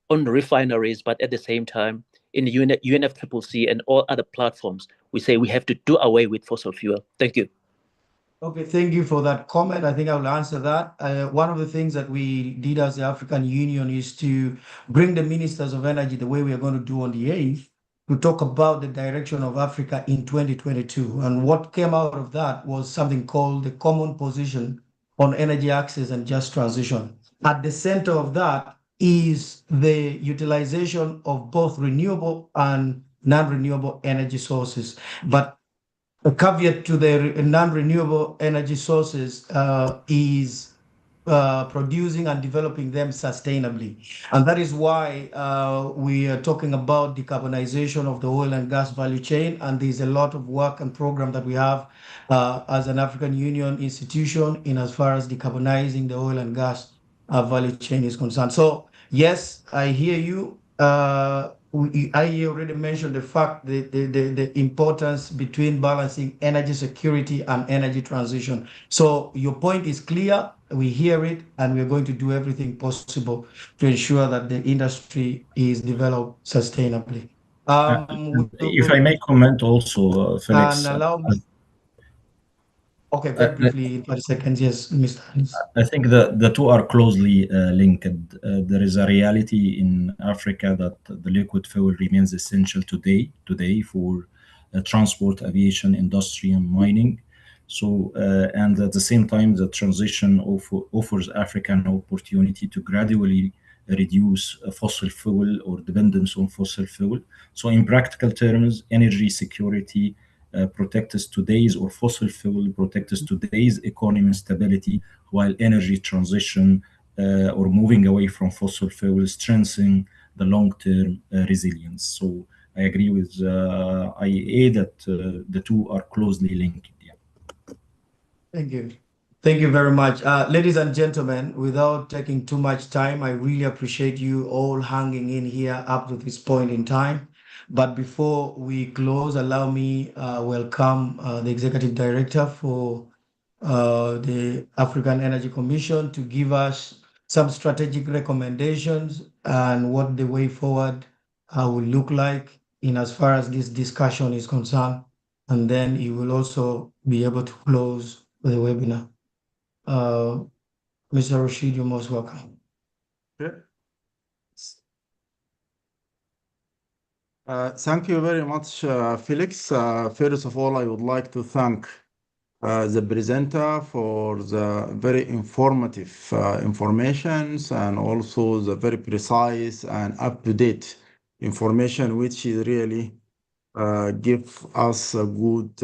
on refineries, but at the same time, in the UNFCCC and all other platforms, we say we have to do away with fossil fuel? Thank you. Okay, thank you for that comment. I think I will answer that. One of the things that we did as the African Union is to bring the ministers of energy the way we are going to do on the 8th to talk about the direction of Africa in 2022. And what came out of that was something called the Common Position on Energy Access and Just Transition. At the center of that is the utilization of both renewable and non-renewable energy sources. But a caveat to the non-renewable energy sources is producing and developing them sustainably. And that is why we are talking about decarbonization of the oil and gas value chain. And there's a lot of work and program that we have as an African Union institution in as far as decarbonizing the oil and gas value chain is concerned. So yes, I hear you. I already mentioned the fact the importance between balancing energy security and energy transition. So your point is clear. We hear it, and we're going to do everything possible to ensure that the industry is developed sustainably. If I may comment also, Felix. And allow me. Okay, very briefly, in 30 seconds. Yes, Mr. Anis. I think the two are closely linked. There is a reality in Africa that the liquid fuel remains essential today for transport, aviation, industry, and mining. So, and at the same time, the transition offers Africa an opportunity to gradually reduce fossil fuel or dependence on fossil fuel. So, in practical terms, energy security protects today's or fossil fuel protects today's economy stability, while energy transition or moving away from fossil fuel strengthening the long-term resilience. So I agree with IEA that the two are closely linked. Yeah. Thank you. Thank you very much. Ladies and gentlemen, without taking too much time, I really appreciate you all hanging in here up to this point in time. But before we close, allow me welcome the Executive Director for the African Energy Commission to give us some strategic recommendations and what the way forward will look like in as far as this discussion is concerned. And then he will also be able to close the webinar. Mr. Rashid, you're most welcome. Okay. Thank you very much, Felix. First of all, I would like to thank the presenter for the very informative informations and also the very precise and up-to-date information, which is really give us a good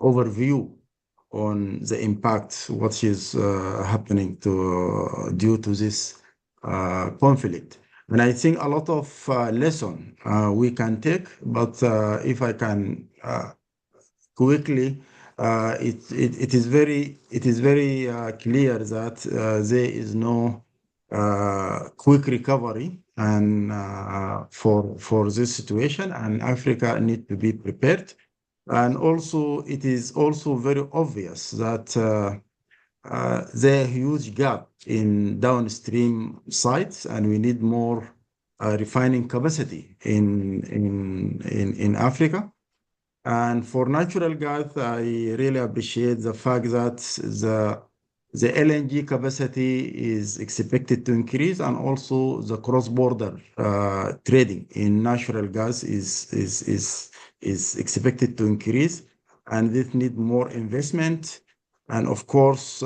overview on the impact what is happening due to this conflict. And I think a lot of lesson we can take, but if I can quickly, it is very clear that there is no quick recovery and for this situation, and Africa need to be prepared. And also, it is also very obvious that there are huge gap in downstream sites, and we need more refining capacity in Africa. And for natural gas, I really appreciate the fact that the LNG capacity is expected to increase, and also the cross-border trading in natural gas is expected to increase, and this need more investment. And of course,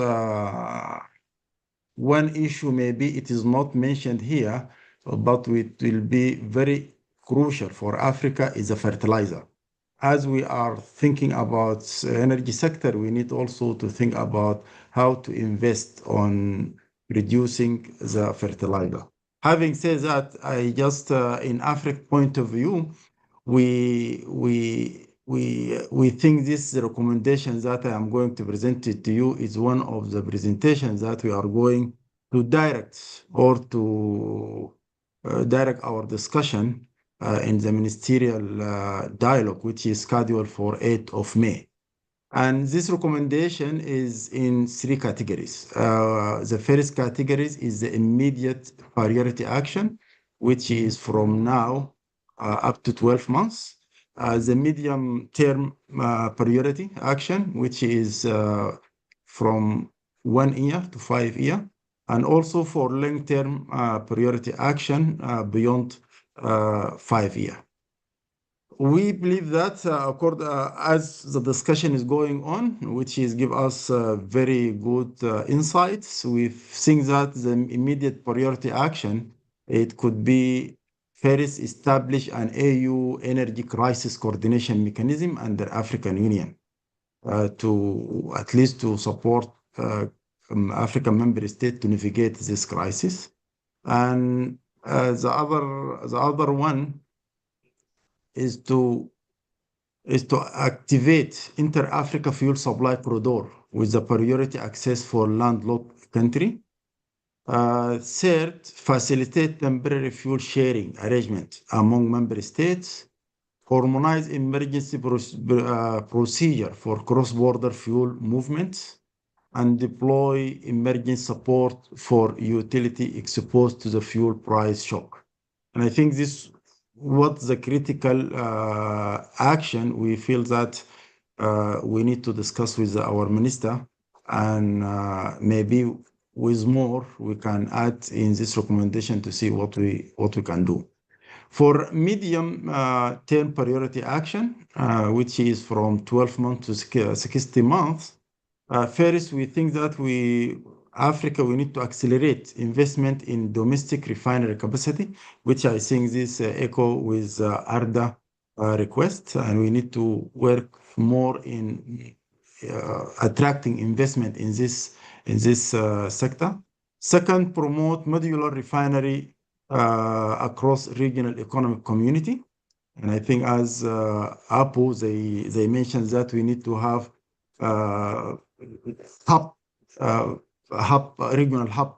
one issue maybe it is not mentioned here, but it will be very crucial for Africa is the fertilizer. As we are thinking about energy sector, we need also to think about how to invest on reducing the fertilizer. Having said that, I just in Africa point of view, we think this recommendation that I am going to present it to you is one of the presentations that we are going to direct or to direct our discussion in the ministerial dialogue, which is scheduled for 8th of May. And this recommendation is in three categories. The first category is the immediate priority action, which is from now up to 12 months. The medium term priority action, which is from 1 year to 5 years, and also for long term priority action beyond 5 years. We believe that as the discussion is going on, which is give us very good insights, we think that the immediate priority action, it could be first establish an AU energy crisis coordination mechanism under African Union to at least to support African member state to navigate this crisis. And the other one is to activate inter-Africa fuel supply corridor with the priority access for landlocked country. Third, facilitate temporary fuel sharing arrangement among member states. Harmonize emergency procedure for cross-border fuel movements, and deploy emergency support for utility exposed to the fuel price shock. And I think this what's the critical action we feel that we need to discuss with our minister, and maybe with more we can add in this recommendation to see what we can do. For medium term priority action, which is from 12 months to 60 months, first we think that Africa, we need to accelerate investment in domestic refinery capacity, which I think this echo with ARDA request, and we need to work more in attracting investment in this sector. Second, promote modular refinery across regional economic community, and I think as APO they mentioned that we need to have regional hub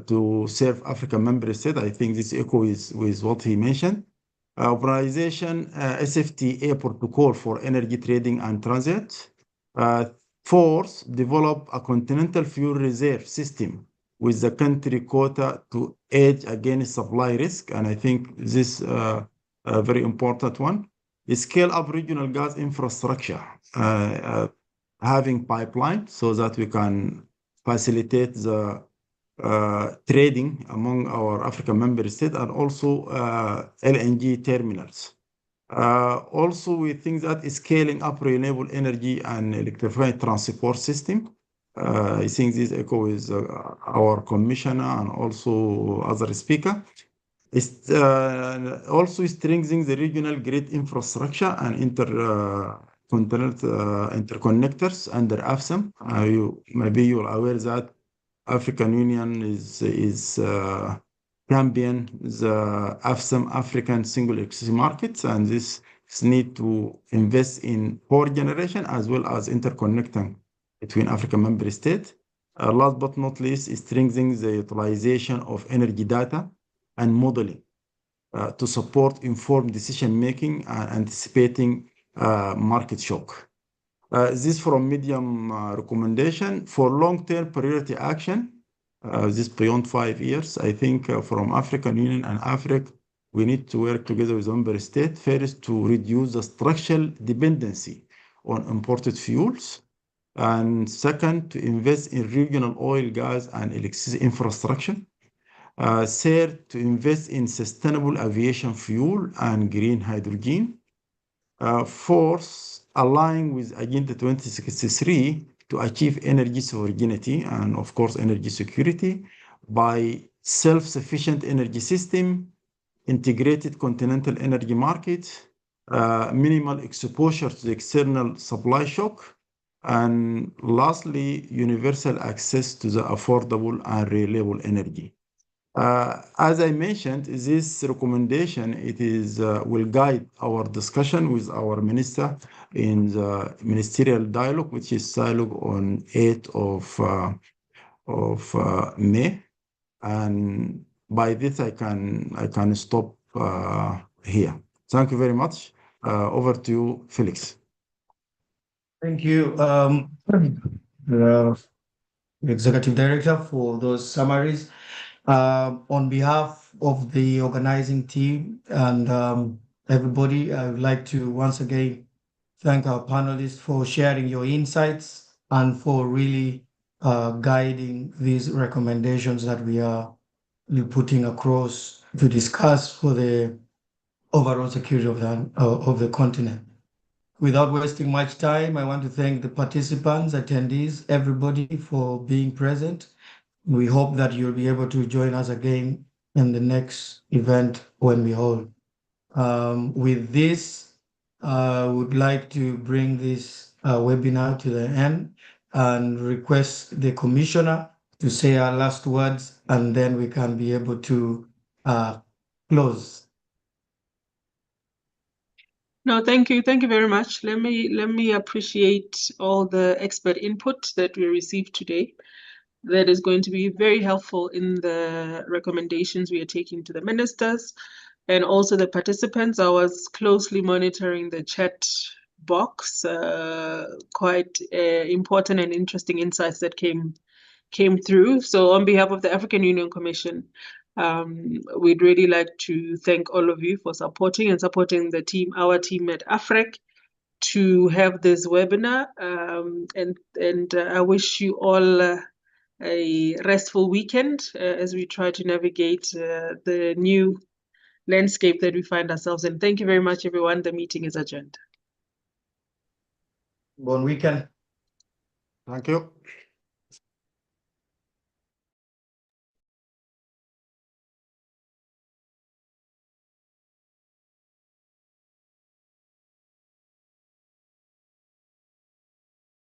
to serve African member states. I think this echoes with what he mentioned. Organization SFTA protocol for energy trading and transit. Fourth, develop a continental fuel reserve system with the country quota to hedge against supply risk. And I think this a very important one. Scale up regional gas infrastructure, having pipeline so that we can facilitate the trading among our African member states, and also LNG terminals. Also, we think that scaling up renewable energy and electrified transport system. I think this echo is our commissioner and also other speaker. It's also strengthening the regional grid infrastructure and interconnectors under AFSAM. Maybe you're aware that African Union is champion the AFSAM, African Single Electricity Markets, and this need to invest in power generation as well as interconnecting between African member states. Last but not least, is strengthening the utilization of energy data and modeling to support informed decision-making and anticipating market shock. This from medium recommendation. For long-term priority action, this beyond 5 years, I think from African Union and Africa, we need to work together with member states first to reduce the structural dependency on imported fuels, and second, to invest in regional oil, gas, and electricity infrastructure. Third, to invest in sustainable aviation fuel and green hydrogen. Fourth, align with Agenda 2063 to achieve energy sovereignty and, of course, energy security by self-sufficient energy system, integrated continental energy market, minimal exposure to the external supply shock, and lastly, universal access to the affordable and reliable energy. As I mentioned, this recommendation, it is will guide our discussion with our minister in the ministerial dialogue, which is dialogue on 8th of May, and by this I can stop here. Thank you very much. Over to you, Felix. Thank you, Executive Director, for those summaries. On behalf of the organizing team and everybody, I would like to once again thank our panelists for sharing your insights and for really guiding these recommendations that we are putting across to discuss for the overall security of the continent. Without wasting much time, I want to thank the participants, attendees, everybody for being present. We hope that you'll be able to join us again in the next event when we hold. With this, I would like to bring this webinar to the end and request the commissioner to say our last words, and then we can be able to close. No, thank you. Thank you very much. Let me appreciate all the expert input that we received today. That is going to be very helpful in the recommendations we are taking to the ministers and also the participants. I was closely monitoring the chat box, quite important and interesting insights that came through. So on behalf of the African Union Commission, we'd really like to thank all of you for supporting the team, our team at AFREC, to have this webinar. And I wish you all a restful weekend as we try to navigate the new landscape that we find ourselves in. Thank you very much, everyone. The meeting is adjourned. Bon weekend. Thank you.